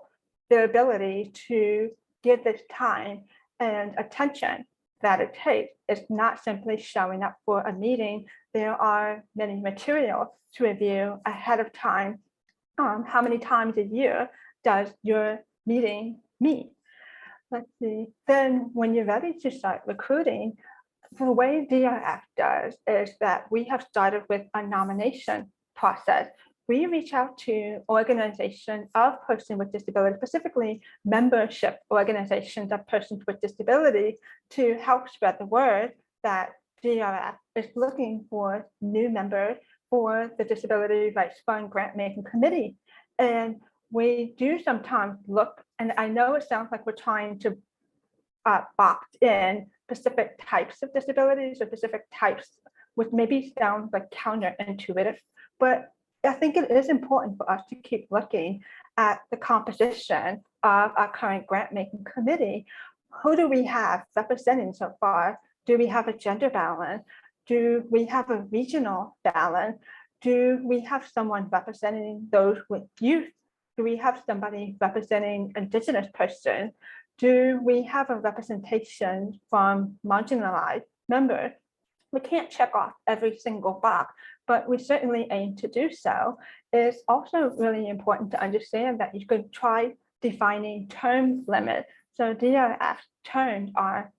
their ability to give this time and attention that it takes. It's not simply showing up for a meeting. There are many materials to review ahead of time. How many times a year does your meeting meet? Let's see. Then when you're ready to start recruiting, the way DRF does is that we have started with a nomination process. We reach out to organizations of persons with disability, specifically membership organizations of persons with disability, to help spread the word that DRF is looking for new members for the Disability Rights Fund Grant Making Committee. And we do sometimes look, and I know it sounds like we're trying to box in specific types of disabilities or specific types, which maybe sounds like counterintuitive, but I think it is important for us to keep looking at the composition of our current grant making committee. Who do we have representing so far? Do we have a gender balance? Do we have a regional balance? Do we have someone representing those with youth? Do we have somebody representing Indigenous person? Do we have a representation from marginalized members? We can't check off every single box, but we certainly aim to do so. It's also really important to understand that you could try defining term limits. So DRF terms are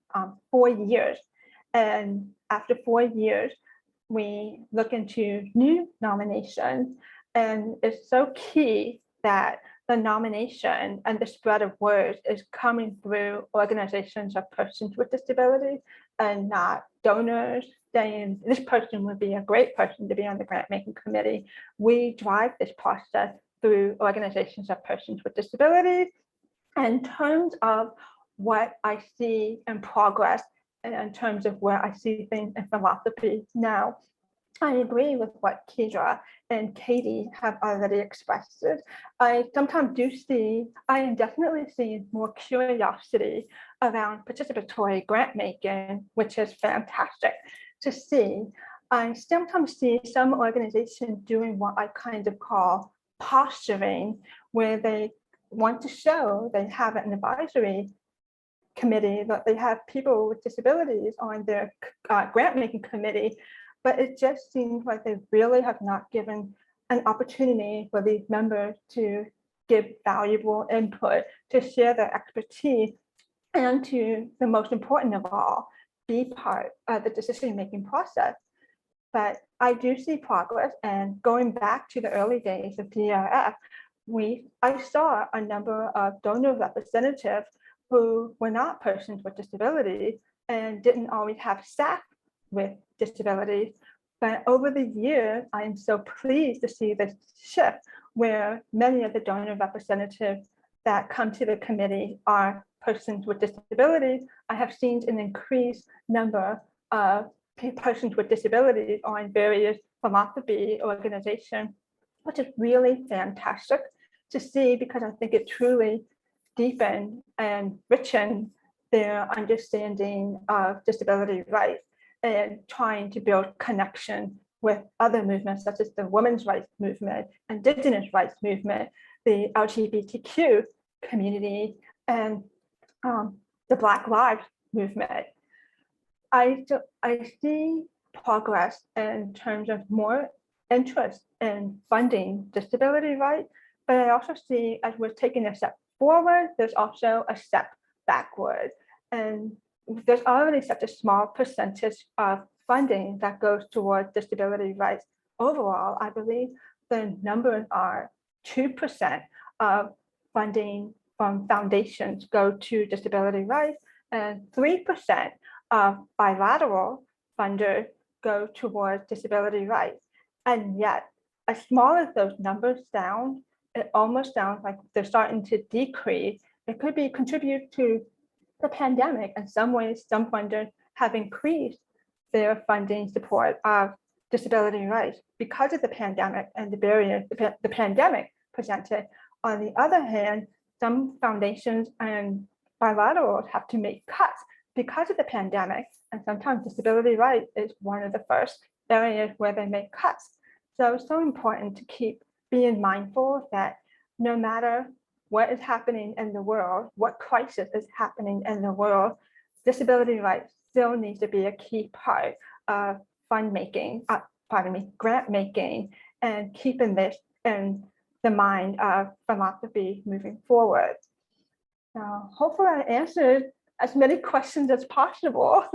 4 years. And after 4 years, we look into new nominations. And it's so key that the nomination and the spread of words is coming through organizations of persons with disabilities and not donors saying this person would be a great person to be on the grant making committee. We drive this process through organizations of persons with disabilities. In terms of what I see in progress, and in terms of where I see things in philanthropy now, I agree with what Keidra and Katie have already expressed. I sometimes do see, I am definitely seeing more curiosity around participatory grant making, which is fantastic to see. I sometimes see some organizations doing what I kind of call posturing, where they want to show they have an advisory committee, that they have people with disabilities on their grant making committee, but it just seems like they really have not given an opportunity for these members to give valuable input, to share their expertise, and to, the most important of all, be part of the decision-making process. But I do see progress, and going back to the early days of DRF, I saw a number of donor representatives who were not persons with disabilities and didn't always have staff with disabilities. But over the years, I am so pleased to see this shift where many of the donor representatives that come to the committee are persons with disabilities. I have seen an increased number of persons with disabilities on various philanthropy organizations, which is really fantastic to see, because I think it truly deepened and richened their understanding of disability rights and trying to build connection with other movements such as the women's rights movement, indigenous rights movement, the LGBTQ community, and the Black Lives movement. I see progress in terms of more interest in funding disability rights, but I also see, as we're taking a step forward, there's also a step backward. And there's already such a small percentage of funding that goes towards disability rights. Overall, I believe the numbers are 2% of funding from foundations go to disability rights, and 3% of bilateral funders go towards disability rights. And yet, as small as those numbers sound, it almost sounds like they're starting to decrease. It could be contribute to the pandemic. In some ways, some funders have increased their funding support of disability rights because of the pandemic and the barriers the pandemic presented. On the other hand, some foundations and bilaterals have to make cuts because of the pandemic, and sometimes disability rights is one of the first areas where they make cuts. So it's so important to keep being mindful that no matter what is happening in the world, what crisis is happening in the world, disability rights still needs to be a key part of grant making, and keeping this in the mind of philanthropy moving forward. Now, hopefully I answered as many questions as possible.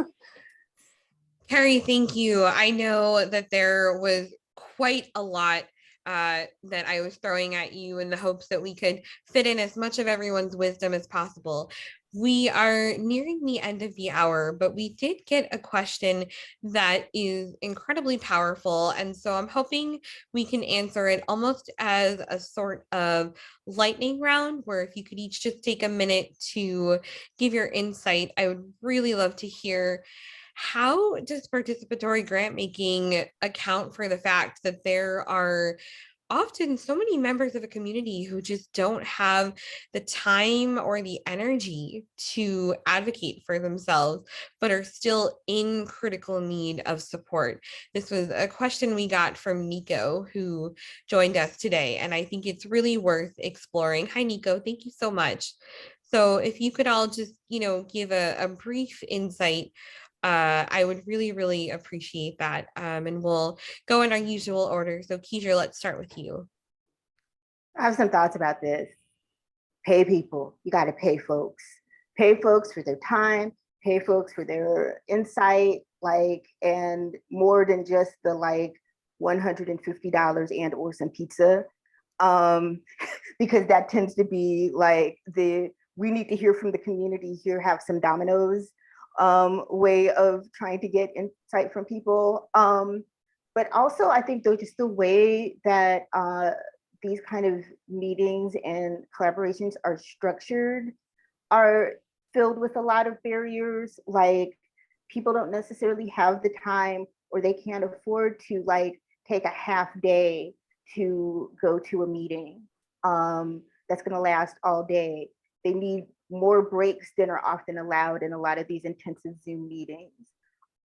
Kerry, thank you. I know that there was quite a lot that I was throwing at you in the hopes that we could fit in as much of everyone's wisdom as possible. We are nearing the end of the hour, but we did get a question that is incredibly powerful. And so I'm hoping we can answer it almost as a sort of lightning round, where if you could each just take a minute to give your insight, I would really love to hear, how does participatory grant making account for the fact that there are often so many members of a community who just don't have the time or the energy to advocate for themselves, but are still in critical need of support? This was a question we got from Nico, who joined us today, and I think it's really worth exploring. Hi, Nico. Thank you so much. So if you could all just, give a brief insight, I would really, really appreciate that. And we'll go in our usual order. So Keidra, let's start with you. I have some thoughts about this. Pay people. You got to pay folks. Pay folks for their time, pay folks for their insight, like, and more than just the like $150 and or some pizza, because that tends to be like we need to hear from the community here, have some dominoes way of trying to get insight from people. But also I think though, just the way that these kind of meetings and collaborations are structured are filled with a lot of barriers. Like, people don't necessarily have the time, or they can't afford to like take a half day to go to a meeting that's going to last all day. They need more breaks than are often allowed in a lot of these intensive Zoom meetings.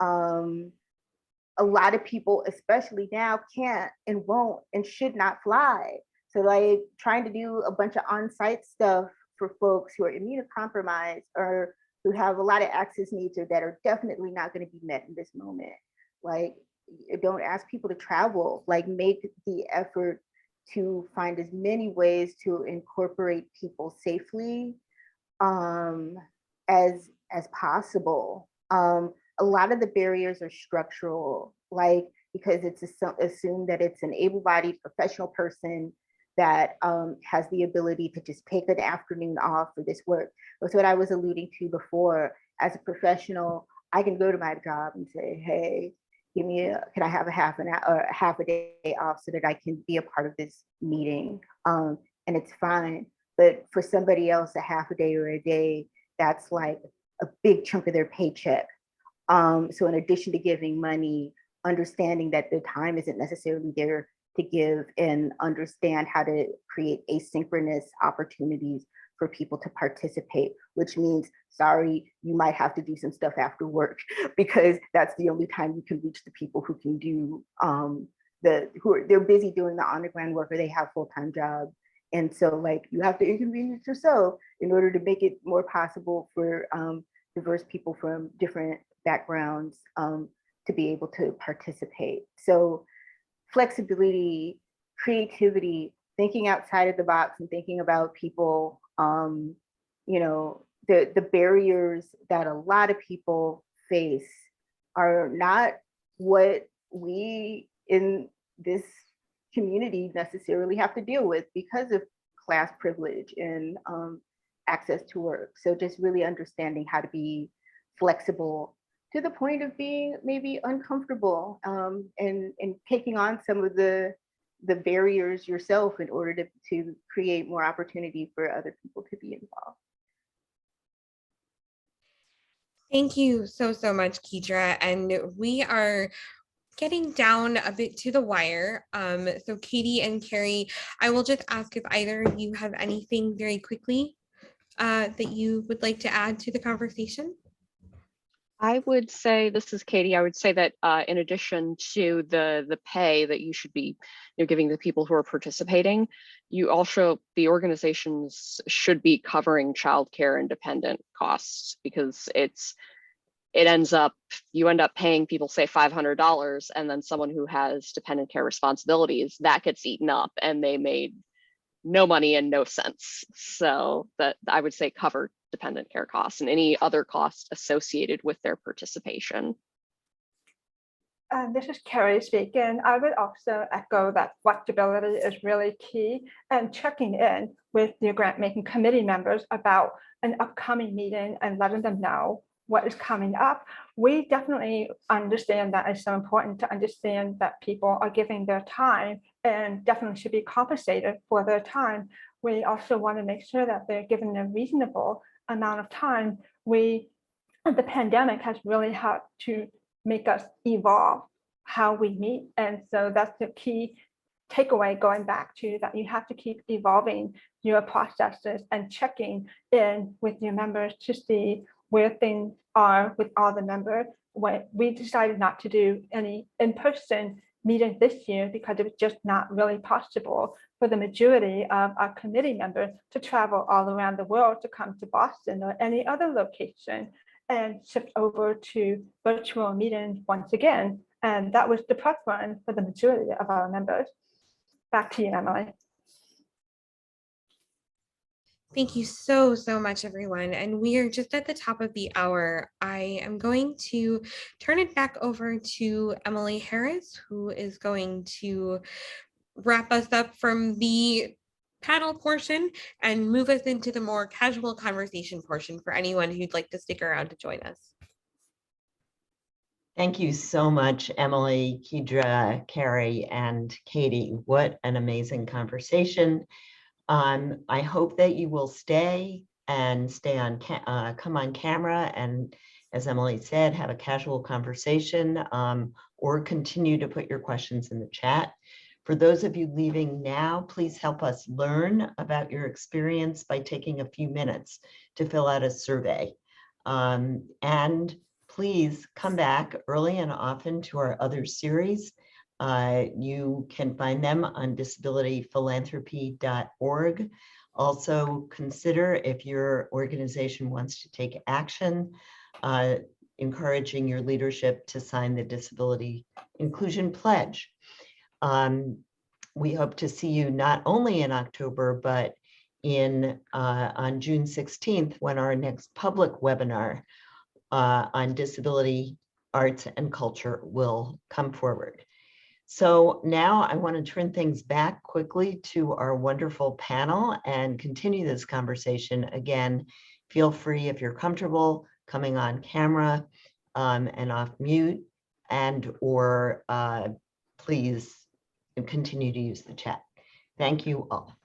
A lot of people, especially now, can't and won't and should not fly. So like trying to do a bunch of on-site stuff for folks who are immunocompromised or who have a lot of access needs or that are definitely not going to be met in this moment. Like, don't ask people to travel, like make the effort to find as many ways to incorporate people safely as possible. A lot of the barriers are structural, like because it's assumed that it's an able-bodied professional person that has the ability to just take an afternoon off for this work. That's what I was alluding to before. As a professional, I can go to my job and say, hey, can I have a half a day off so that I can be a part of this meeting? And it's fine. But for somebody else, a half a day or a day, that's like a big chunk of their paycheck. So in addition to giving money, understanding that the time isn't necessarily there to give, and understand how to create asynchronous opportunities for people to participate, which means, sorry, you might have to do some stuff after work because that's the only time you can reach the people who can do they're busy doing the on-the-ground work or they have full-time jobs. And so like you have to inconvenience yourself in order to make it more possible for diverse people from different backgrounds to be able to participate. So flexibility, creativity, thinking outside of the box and thinking about people, you know, the barriers that a lot of people face are not what we in this community necessarily have to deal with because of class privilege and access to work. So just really understanding how to be flexible to the point of being maybe uncomfortable and taking on some of the barriers yourself in order to create more opportunity for other people to be involved. Thank you so much, Keidra. And we are getting down a bit to the wire. So Katie and Kerry, I will just ask if either of you have anything very quickly that you would like to add to the conversation. I would say, this is Katie, I would say that in addition to the pay that you should be giving the people who are participating, you also, the organizations should be covering childcare and dependent costs, because you end up paying people, say, $500, and then someone who has dependent care responsibilities, that gets eaten up and they made no money and no sense. So that I would say cover dependent care costs and any other costs associated with their participation. This is Kerry speaking. I would also echo that flexibility is really key, and checking in with your grant-making committee members about an upcoming meeting and letting them know what is coming up. We definitely understand that it's so important to understand that people are giving their time and definitely should be compensated for their time. We also want to make sure that they're given a reasonable amount of time. The pandemic has really helped to make us evolve how we meet. And so that's the key takeaway, going back to that you have to keep evolving your processes and checking in with your members to see where things are with all the members. When we decided not to do any in-person meeting this year because it was just not really possible for the majority of our committee members to travel all around the world to come to Boston or any other location and shift over to virtual meetings once again. And that was the preference for the majority of our members. Back to you, Emily. Thank you so, so much, everyone. And we are just at the top of the hour. I am going to turn it back over to Emily Harris, who is going to wrap us up from the panel portion and move us into the more casual conversation portion for anyone who'd like to stick around to join us. Thank you so much, Emily, Keidra, Kerry, and Katie. What an amazing conversation. I hope that you will stay and come on camera and, as Emily said, have a casual conversation or continue to put your questions in the chat. For those of you leaving now, please help us learn about your experience by taking a few minutes to fill out a survey. And please come back early and often to our other series. You can find them on disabilityphilanthropy.org. Also consider, if your organization wants to take action, encouraging your leadership to sign the Disability Inclusion Pledge. We hope to see you not only in October, but on June 16th, when our next public webinar on disability, arts, and culture will come forward. So now I want to turn things back quickly to our wonderful panel and continue this conversation. Again, feel free, if you're comfortable, coming on camera and off mute, or please continue to use the chat. Thank you all.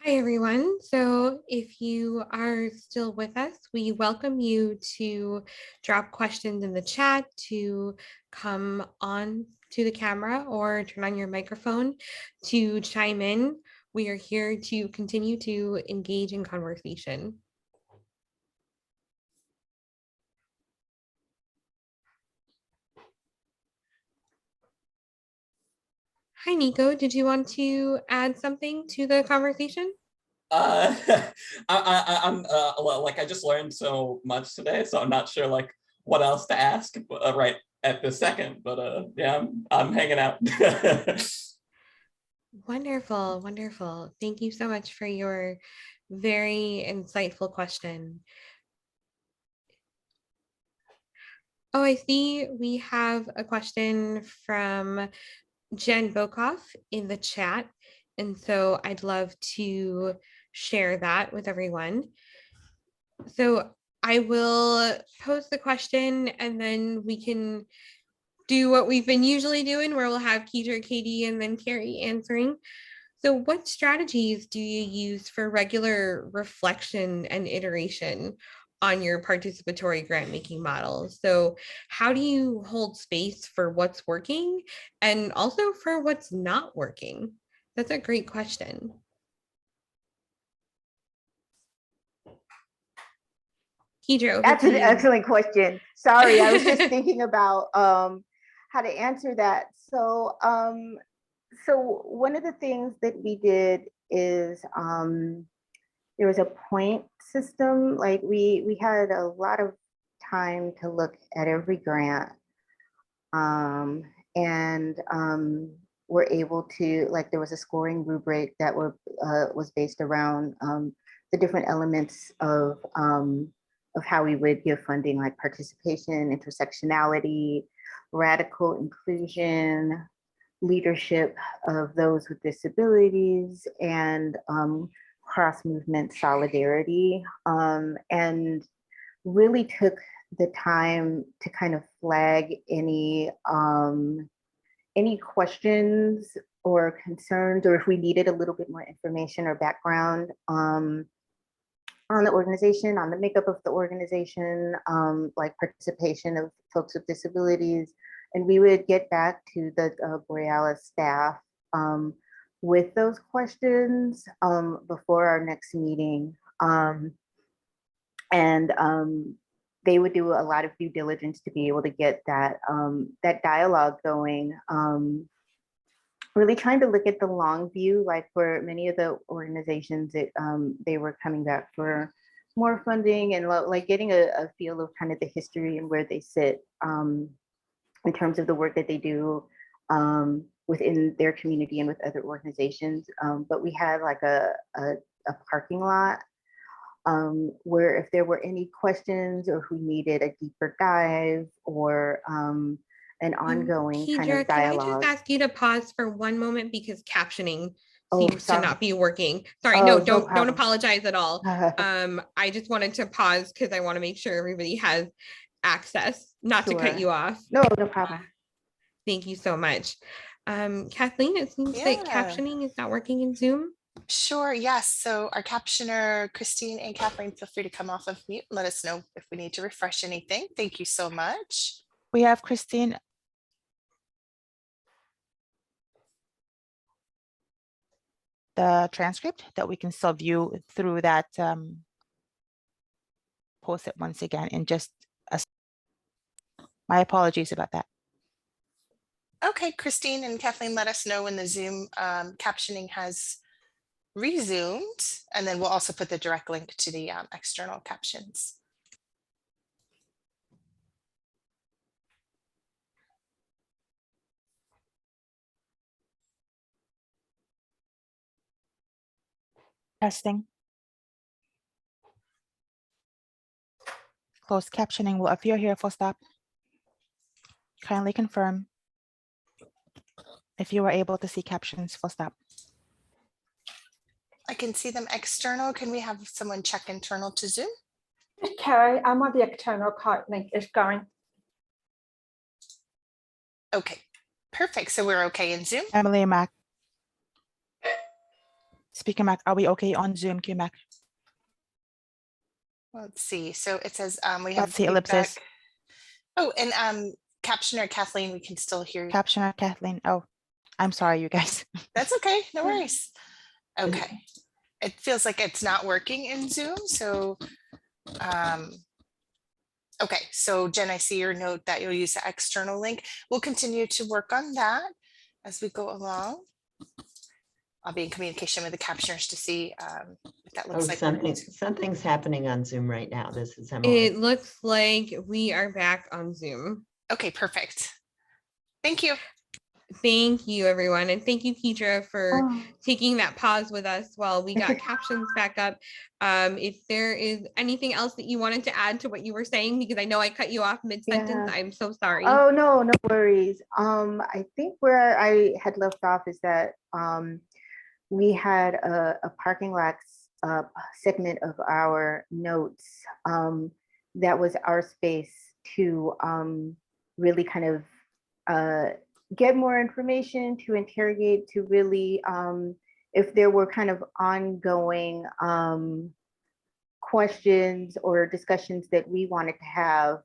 Hi, everyone. So if you are still with us, we welcome you to drop questions in the chat, to come on to the camera or turn on your microphone to chime in. We are here to continue to engage in conversation. Hi, Nico. Did you want to add something to the conversation? I'm like, I just learned so much today, so I'm not sure like what else to ask right at this second, but yeah, I'm hanging out. Wonderful, wonderful. Thank you so much for your very insightful question. Oh, I see we have a question from Jen Bokoff in the chat. And so I'd love to share that with everyone. So I will pose the question and then we can do what we've been usually doing, where we'll have Keidra, Katie, and then Kerry answering. So what strategies do you use for regular reflection and iteration on your participatory grant making model? So how do you hold space for what's working and also for what's not working? That's a great question. Keidra, That's an excellent question. Sorry, I was just thinking about how to answer that. So, so one of the things that we did is there was a point system. Like we had a lot of time to look at every grant, and we're able to, like, there was a scoring rubric that was based around the different elements of how we would give funding, like participation, intersectionality, radical inclusion, leadership of those with disabilities, and cross-movement solidarity, and really took the time to kind of flag any questions or concerns, or if we needed a little bit more information or background on the organization, on the makeup of the organization, like participation of folks with disabilities. And we would get back to the Borealis staff with those questions before our next meeting. They would do a lot of due diligence to be able to get that, that dialogue going. Really trying to look at the long view, like for many of the organizations that they were coming back for more funding, and like getting a feel of kind of the history and where they sit in terms of the work that they do, within their community and with other organizations. But we had like a parking lot where if there were any questions or who needed a deeper dive or an ongoing kind Keidra, of can I dialogue. just ask you to pause for one moment because captioning Oh, seems to sorry. not be working. Sorry, Oh, no, no don't problem. apologize at all. I just wanted to pause because I want to make sure everybody has access, not to cut Sure. you off. No, no problem. Thank you so much. Kathleen, it seems that captioning is not working in Zoom. Sure, yes. So our captioner, Christine and Kathleen, feel free to come off of mute and let us know if we need to refresh anything. Thank you so much. We have Christine. The transcript that we can still view through that post it once again in just a. My apologies about that. Okay, Christine and Kathleen, let us know when the Zoom captioning has resumed, and then we'll also put the direct link to the external captions. Testing. Closed captioning will appear here for stop. Kindly confirm if you are able to see captions for stop. I can see them external. Can we have someone check internal to Zoom? Kerry, I'm on the external card link is going. Okay, perfect. So we're okay in Zoom. Emily Mac. Speaker Mac, are we okay on Zoom, Q Mac? Let's see. So it says we have Let's see ellipsis. feedback. Oh, and captioner Kathleen, we can still hear you. Captioner Kathleen. Oh, I'm sorry, you guys. That's okay. No worries. Okay. It feels like it's not working in Zoom. So, okay. So Jen, I see your note that you'll use the external link. We'll continue to work on that as we go along. I'll be in communication with the captioners to see if that looks like something's happening on Zoom right now. This is Emily. It looks like we are back on Zoom. Okay, perfect. Thank you. Thank you, everyone. And thank you, Keidra, for taking that pause with us while we got captions back up. If there is anything else that you wanted to add to what you were saying, because I know I cut you off mid-sentence, I'm so sorry. Oh, no, no worries. I think where I had left off is that we had a parking lot segment of our notes that was our space to really kind of get more information, to interrogate, to really, if there were kind of ongoing questions or discussions that we wanted to have,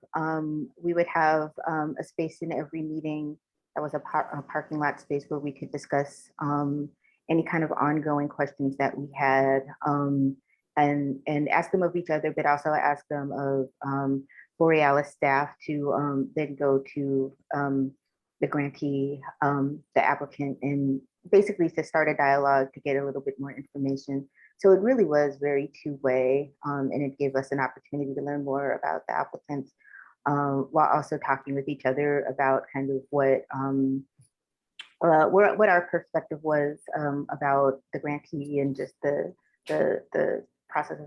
we would have a space in every meeting that was a parking lot space where we could discuss any kind of ongoing questions that we had, and ask them of each other, but also ask them of Borealis staff to then go to the grantee, the applicant, and basically to start a dialogue to get a little bit more information. So it really was very two-way, and it gave us an opportunity to learn more about the applicants, while also talking with each other about kind of what our perspective was about the grantee and just the process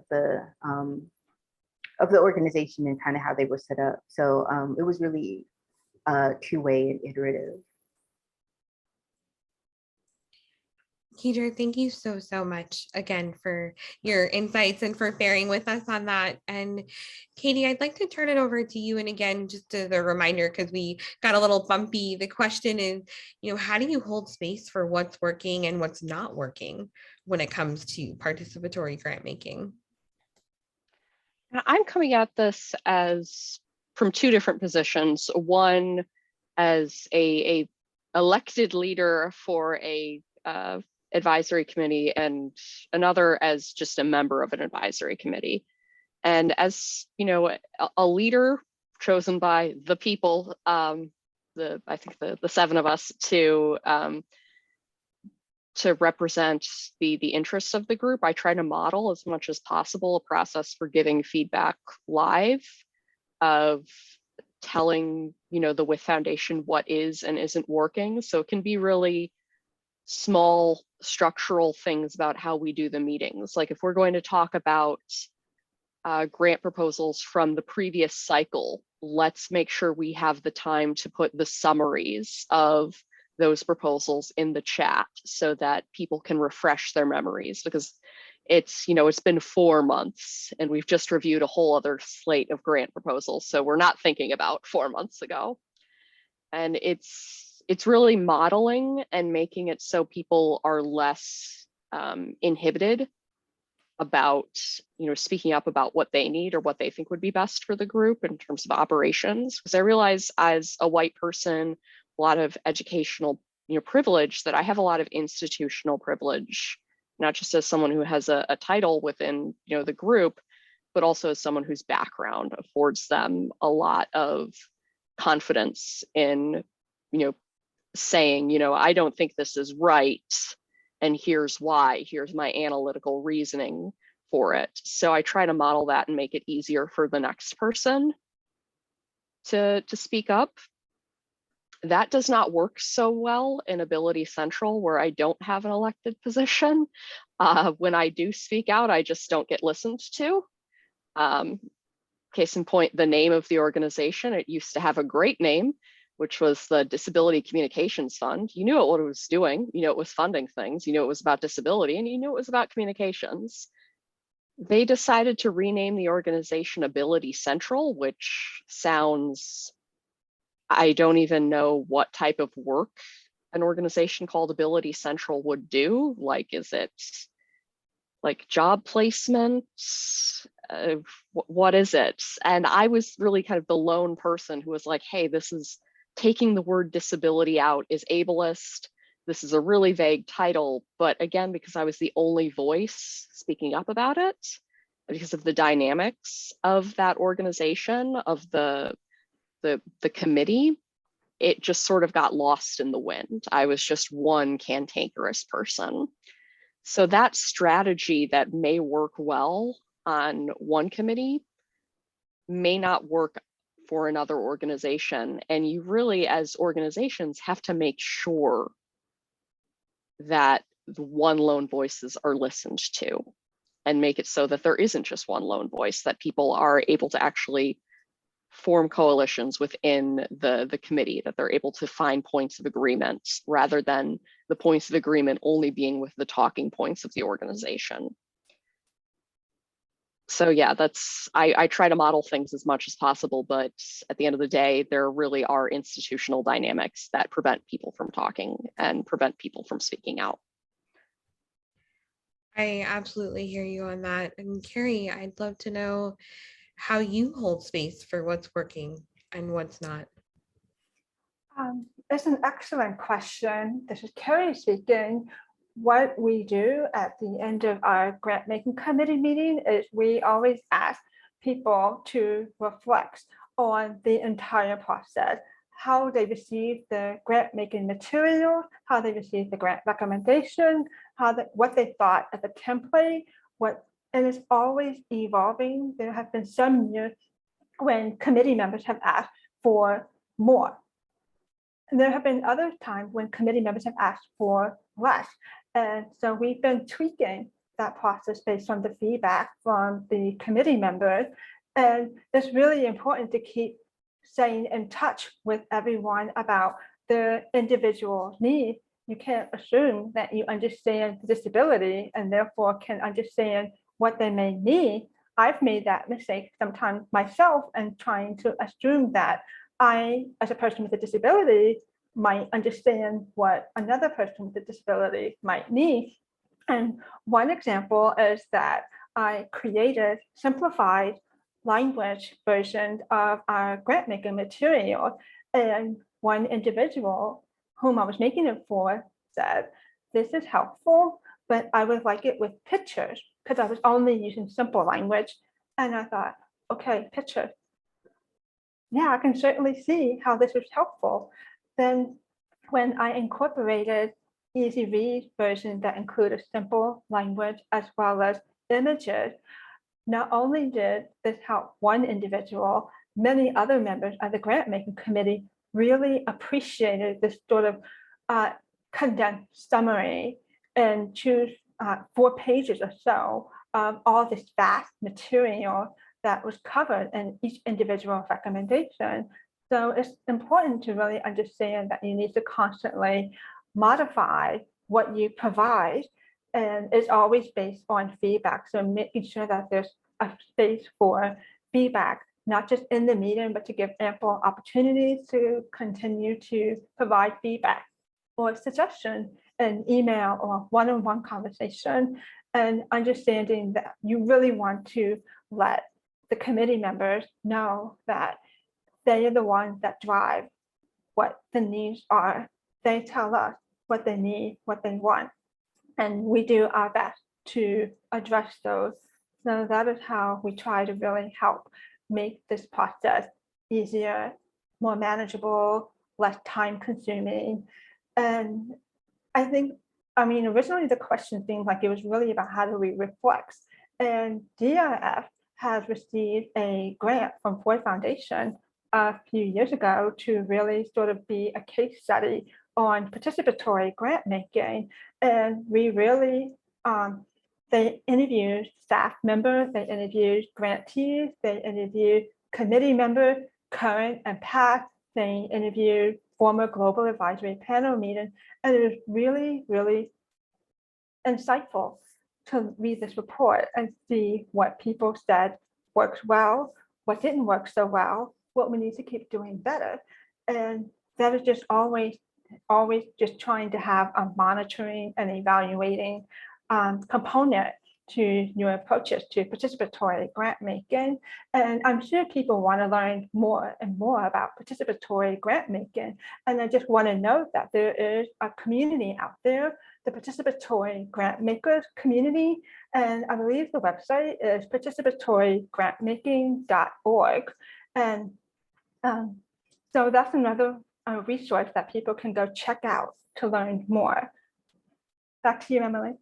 of the organization and kind of how they were set up. So it was really two-way and iterative. Keidra, thank you so much again for your insights and for bearing with us on that. And Katie, I'd like to turn it over to you. And again, just as a reminder, because we got a little bumpy, the question is, how do you hold space for what's working and what's not working when it comes to participatory grant making? I'm coming at this as from two different positions. One as a elected leader for a advisory committee, and another as just a member of an advisory committee. And as a leader chosen by the people, I think the seven of us to represent the interests of the group, I try to model as much as possible a process for giving feedback live, of telling, the With Foundation what is and isn't working. So it can be really small structural things about how we do the meetings. Like if we're going to talk about grant proposals from the previous cycle, let's make sure we have the time to put the summaries of those proposals in the chat so that people can refresh their memories, because it's been 4 months and we've just reviewed a whole other slate of grant proposals. So we're not thinking about 4 months ago. And it's really modeling and making it so people are less inhibited about speaking up about what they need or what they think would be best for the group in terms of operations. Because I realize as a white person, a lot of educational privilege, that I have a lot of institutional privilege, not just as someone who has a title within the group, but also as someone whose background affords them a lot of confidence in saying, I don't think this is right, and here's why, here's my analytical reasoning for it. So I try to model that and make it easier for the next person to speak up. That does not work so well in Ability Central, where I don't have an elected position. When I do speak out, I just don't get listened to. Case in point, the name of the organization, it used to have a great name, which was the Disability Communications Fund. You knew what it was doing, it was funding things, it was about disability, and it was about communications. They decided to rename the organization Ability Central, which sounds, I don't even know what type of work an organization called Ability Central would do. Like, is it like job placement? What is it? And I was really kind of the lone person who was like, hey, this is taking the word disability out is ableist. This is a really vague title. But again, because I was the only voice speaking up about it, because of the dynamics of that organization, of the committee, it just sort of got lost in the wind. I was just one cantankerous person. So that strategy that may work well on one committee may not work for another organization. And you really, as organizations, have to make sure that the one lone voices are listened to, and make it so that there isn't just one lone voice, that people are able to actually form coalitions within the committee, that they're able to find points of agreement rather than the points of agreement only being with the talking points of the organization. So yeah, I try to model things as much as possible, but at the end of the day, there really are institutional dynamics that prevent people from talking and prevent people from speaking out. I absolutely hear you on that. And Kerry, I'd love to know how you hold space for what's working and what's not. It's an excellent question. This is Kerry speaking. What we do at the end of our grant-making committee meeting is we always ask people to reflect on the entire process, how they received the grant-making material, how they received the grant recommendation, what they thought of the template, and it's always evolving. There have been some years when committee members have asked for more. And there have been other times when committee members have asked for less. And so we've been tweaking that process based on the feedback from the committee members. And it's really important to keep staying in touch with everyone about their individual needs. You can't assume that you understand disability and therefore can understand what they may need. I've made that mistake sometimes myself, and trying to assume that I, as a person with a disability, might understand what another person with a disability might need. And one example is that I created simplified language versions of our grant making material, and one individual whom I was making it for said, "This is helpful, but I would like it with pictures," because I was only using simple language. And I thought, okay, pictures. Yeah, I can certainly see how this is helpful. Then when I incorporated easy read version that included simple language as well as images, not only did this help one individual, many other members of the grant-making committee really appreciated this sort of condensed summary and choose 4 pages or so of all this vast material that was covered in each individual recommendation. So it's important to really understand that you need to constantly modify what you provide, and it's always based on feedback. So making sure that there's a space for feedback, not just in the meeting, but to give ample opportunities to continue to provide feedback or suggestion in email or one-on-one conversation, and understanding that you really want to let the committee members know that they are the ones that drive what the needs are. They tell us what they need, what they want, and we do our best to address those. So that is how we try to really help make this process easier, more manageable, less time consuming. And I think, I mean, originally the question seemed like it was really about how do we reflect. And DRF has received a grant from Ford Foundation a few years ago to really sort of be a case study on participatory grant making. And we really, they interviewed staff members, they interviewed grantees, they interviewed committee members, current and past, they interviewed former global advisory panel meeting, and it was really, really insightful to read this report and see what people said worked well, what didn't work so well, what we need to keep doing better. And that is just always just trying to have a monitoring and evaluating component to your approaches to participatory grant making. And I'm sure people want to learn more and more about participatory grant making. And I just want to note that there is a community out there, the Participatory Grant Makers community. And I believe the website is participatoryggrantmaking.org. And so that's another resource that people can go check out to learn more. Back to you, Emily.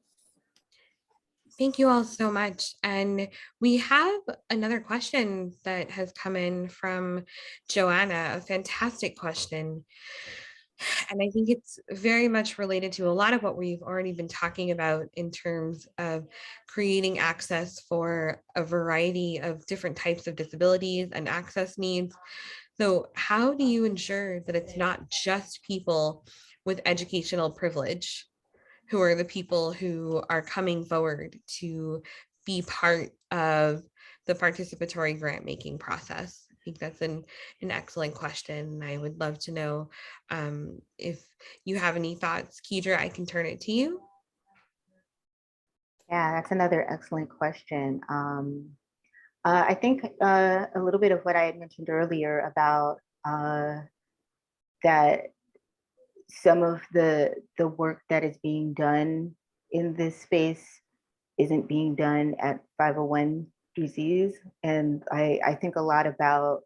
Thank you all so much. And we have another question that has come in from Joanna, a fantastic question. And I think it's very much related to a lot of what we've already been talking about in terms of creating access for a variety of different types of disabilities and access needs. So how do you ensure that it's not just people with educational privilege who are the people who are coming forward to be part of the participatory grant making process? I think that's an excellent question. I would love to know if you have any thoughts. Keidra, I can turn it to you. Yeah, that's another excellent question. I think a little bit of what I had mentioned earlier about that some of the work that is being done in this space isn't being done at 501(c)(3)s. And I think a lot about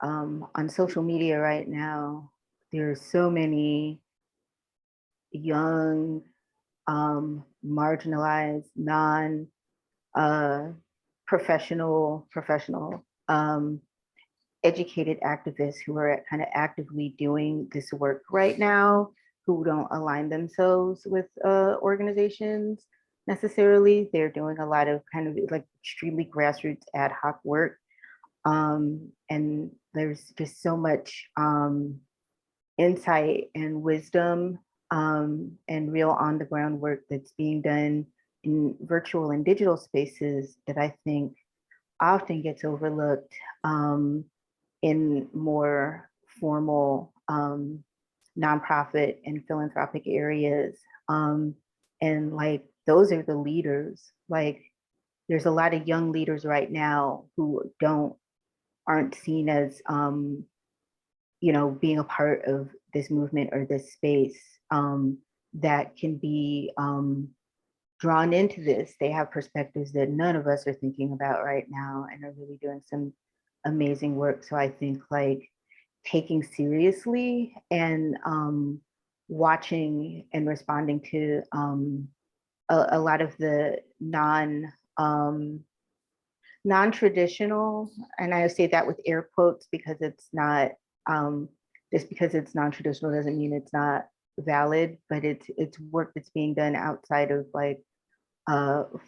on social media right now, there's so many young, marginalized, non-professional, educated activists who are kind of actively doing this work right now, who don't align themselves with organizations necessarily. They're doing a lot of kind of like extremely grassroots ad hoc work. And there's just so much insight and wisdom and real on the ground work that's being done in virtual and digital spaces that I think often gets overlooked in more formal nonprofit and philanthropic areas. And like, those are the leaders. Like, there's a lot of young leaders right now who aren't seen as, you know, being a part of this movement or this space that can be drawn into this. They have perspectives that none of us are thinking about right now and are really doing some amazing work. So I think like taking seriously and watching and responding to a lot of the non-traditional, and I say that with air quotes because it's not, just because it's non-traditional doesn't mean it's not valid, but it's work that's being done outside of like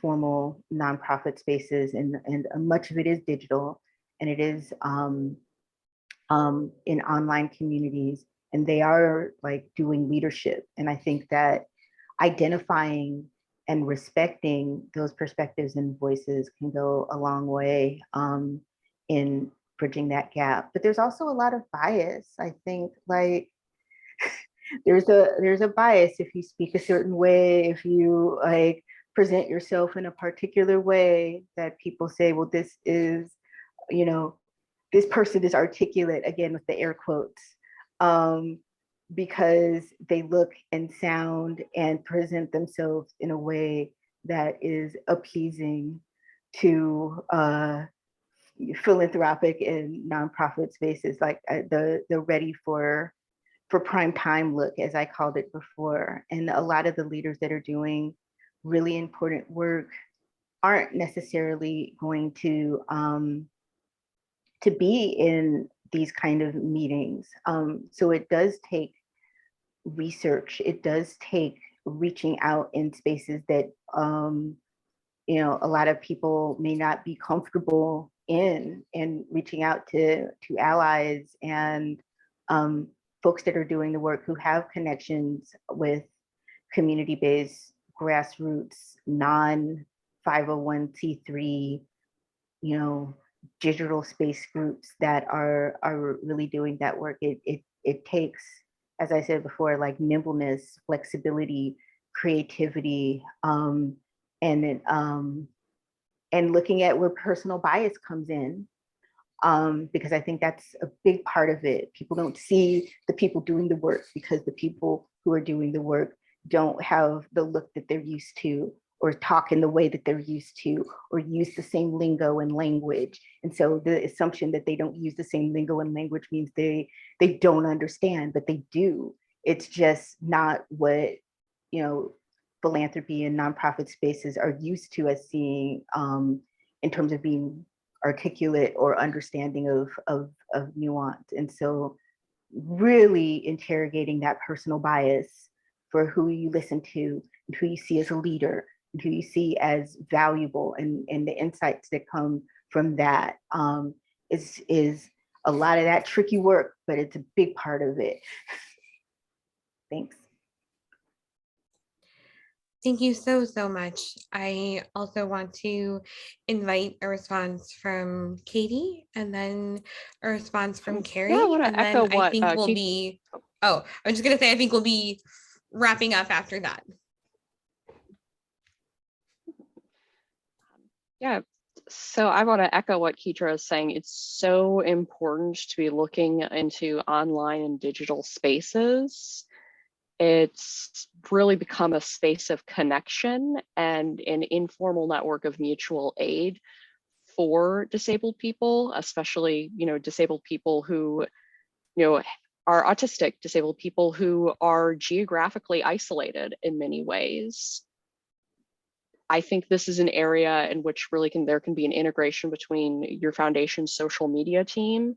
formal nonprofit spaces, and much of it is digital, and it is in online communities, and they are like doing leadership. And I think that identifying and respecting those perspectives and voices can go a long way in bridging that gap. But there's also a lot of bias. I think like there's a bias if you speak a certain way, if you like present yourself in a particular way, that people say, well, this is, you know, this person is articulate, again with the air quotes, because they look and sound and present themselves in a way that is appeasing to philanthropic and nonprofit spaces, like the ready for prime time look, as I called it before. And a lot of the leaders that are doing really important work aren't necessarily going to be in these kind of meetings. So it does take research. It does take reaching out in spaces that you know, a lot of people may not be comfortable in, and reaching out to allies and folks that are doing the work, who have connections with community-based, grassroots, non-501c3, you know, digital space groups that are really doing that work. It takes, as I said before, like nimbleness, flexibility, creativity, and looking at where personal bias comes in, because I think that's a big part of it. People don't see the people doing the work because the people who are doing the work don't have the look that they're used to, or talk in the way that they're used to, or use the same lingo and language. And so the assumption that they don't use the same lingo and language means they don't understand, but they do. It's just not what, you know, philanthropy and nonprofit spaces are used to as seeing in terms of being articulate or understanding of nuance. And so really interrogating that personal bias for who you listen to, and who you see as a leader, and who you see as valuable, and the insights that come from that is a lot of that tricky work, but it's a big part of it. Thanks. Thank you so, so much. I also want to invite a response from Katie, and then a response from Kerry. Yeah, I want to and echo then I what think we'll be, oh, I was just gonna say, I think we'll be wrapping up after that. Yeah, so I want to echo what Keidra is saying. It's so important to be looking into online and digital spaces. It's really become a space of connection and an informal network of mutual aid for disabled people, especially, you know, disabled people who, you know, are autistic, disabled people who are geographically isolated in many ways. I think this is an area in which really there can be an integration between your foundation's social media team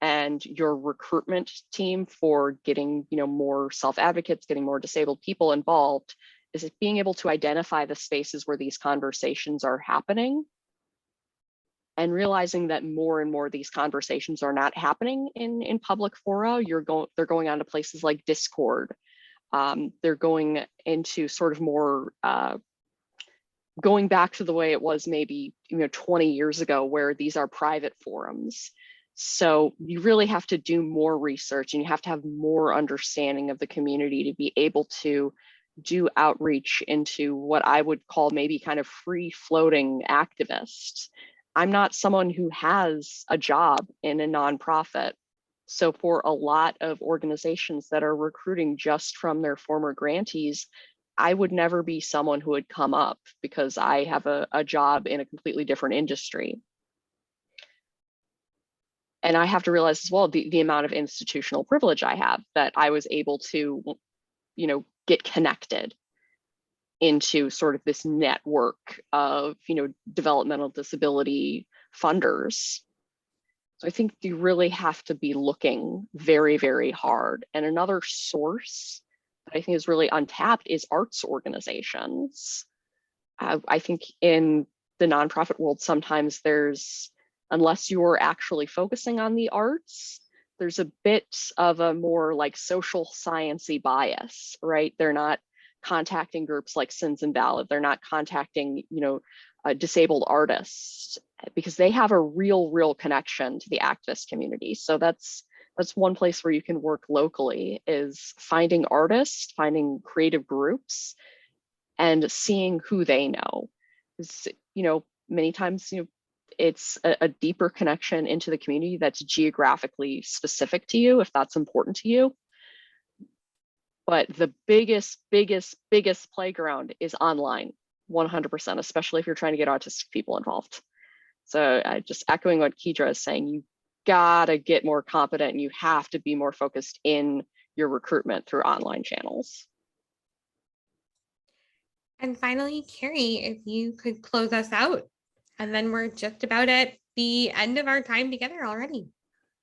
and your recruitment team for getting, you know, more self-advocates, getting more disabled people involved, is it being able to identify the spaces where these conversations are happening, and realizing that more and more of these conversations are not happening in public fora. They're going on to places like Discord. They're going into sort of more going back to the way it was maybe, you know, 20 years ago, where these are private forums. So you really have to do more research, and you have to have more understanding of the community to be able to do outreach into what I would call maybe kind of free floating activists. I'm not someone who has a job in a nonprofit. So for a lot of organizations that are recruiting just from their former grantees, I would never be someone who would come up because I have a job in a completely different industry. And I have to realize as well the amount of institutional privilege I have, that I was able to, you know, get connected. into sort of this network of, developmental disability funders. So I think you really have to be looking very, very hard. And another source that I think is really untapped is arts organizations. I think in the nonprofit world, sometimes unless you're actually focusing on the arts, there's a bit of a more like social science-y bias, right? They're not contacting groups like Sins Invalid. They're not contacting, disabled artists, because they have a real connection to the activist community. So that's one place where you can work locally, is finding artists, finding creative groups, and seeing who they know. Because, many times, it's a deeper connection into the community that's geographically specific to you, if that's important to you. But the biggest playground is online, 100%, especially if you're trying to get autistic people involved. So just echoing what Keidra is saying, you gotta get more competent, and you have to be more focused in your recruitment through online channels. And finally, Kerry, if you could close us out, and then we're just about at the end of our time together already.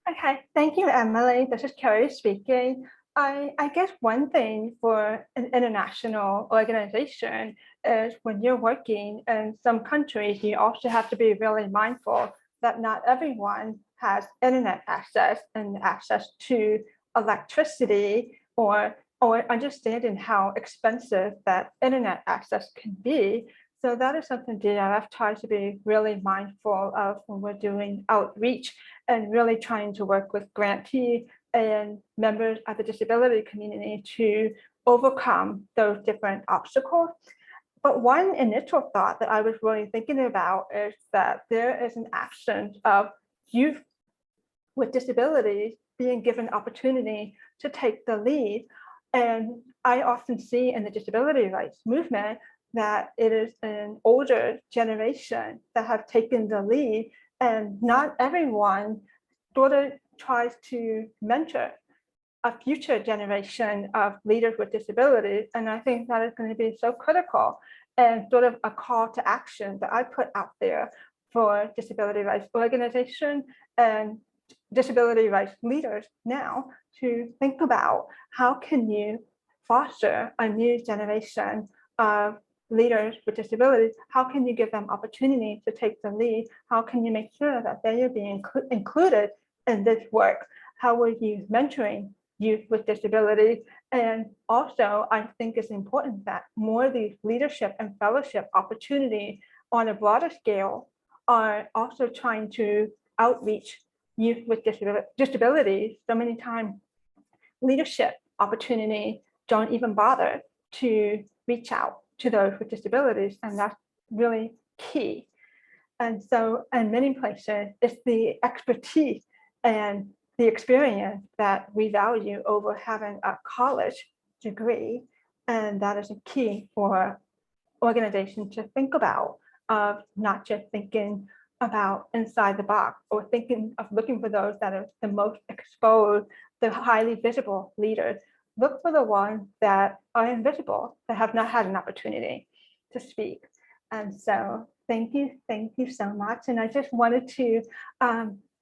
Okay, thank you, Emily. This is Kerry speaking. I guess one thing for an international organization is when you're working in some countries, you also have to be really mindful that not everyone has internet access and access to electricity, or understanding how expensive that internet access can be. So that is something DRF tries to be really mindful of when we're doing outreach and really trying to work with grantees and members of the disability community to overcome those different obstacles. But one initial thought that I was really thinking about is that there is an absence of youth with disabilities being given opportunity to take the lead. And I often see in the disability rights movement that it is an older generation that have taken the lead, and not everyone sort of tries to mentor a future generation of leaders with disabilities. And I think that is going to be so critical, and sort of a call to action that I put out there for disability rights organizations and disability rights leaders now, to think about how can you foster a new generation of leaders with disabilities. How can you give them opportunity to take the lead? How can you make sure that they are being included in this work? How will you mentoring youth with disabilities? And also, I think it's important that more of these leadership and fellowship opportunities on a broader scale are also trying to outreach youth with disabilities. So many times, leadership opportunity don't even bother to reach out to those with disabilities, and that's really key. And so in many places, it's the expertise and the experience that we value over having a college degree. And that is a key for organizations to think about, of not just thinking about inside the box, or thinking of looking for those that are the most exposed, the highly visible leaders. Look for the ones that are invisible, that have not had an opportunity to speak. And so thank you so much. And I just wanted to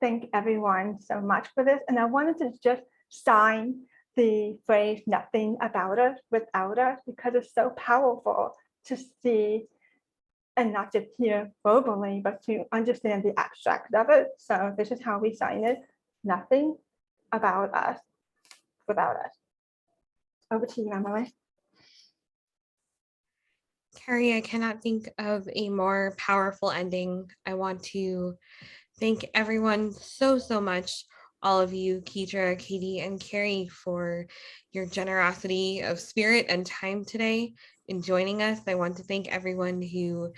thank everyone so much for this. And I wanted to just sign the phrase "nothing about us without us," because it's so powerful to see and not just hear verbally, but to understand the abstract of it. So this is how we sign it: nothing about us without us. Over to you, Emily. Kerry, I cannot think of a more powerful ending. I want to thank everyone so much, all of you, Keidra, Katie, and Kerry, for your generosity of spirit and time today in joining us. I want to thank everyone who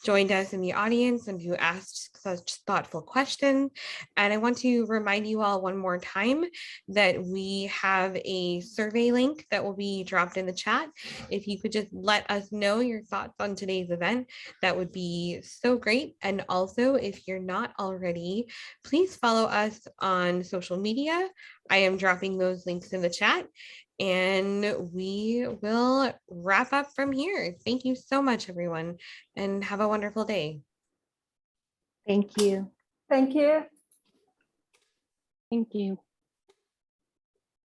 joined us in the audience and who asked such thoughtful questions. And I want to remind you all one more time that we have a survey link that will be dropped in the chat. If you could just let us know your thoughts on today's event, that would be so great. And also, if you're not already, please follow us on social media. I am dropping those links in the chat, and we will wrap up from here. Thank you so much, everyone, and have a wonderful day. Thank you. Thank you. Thank you.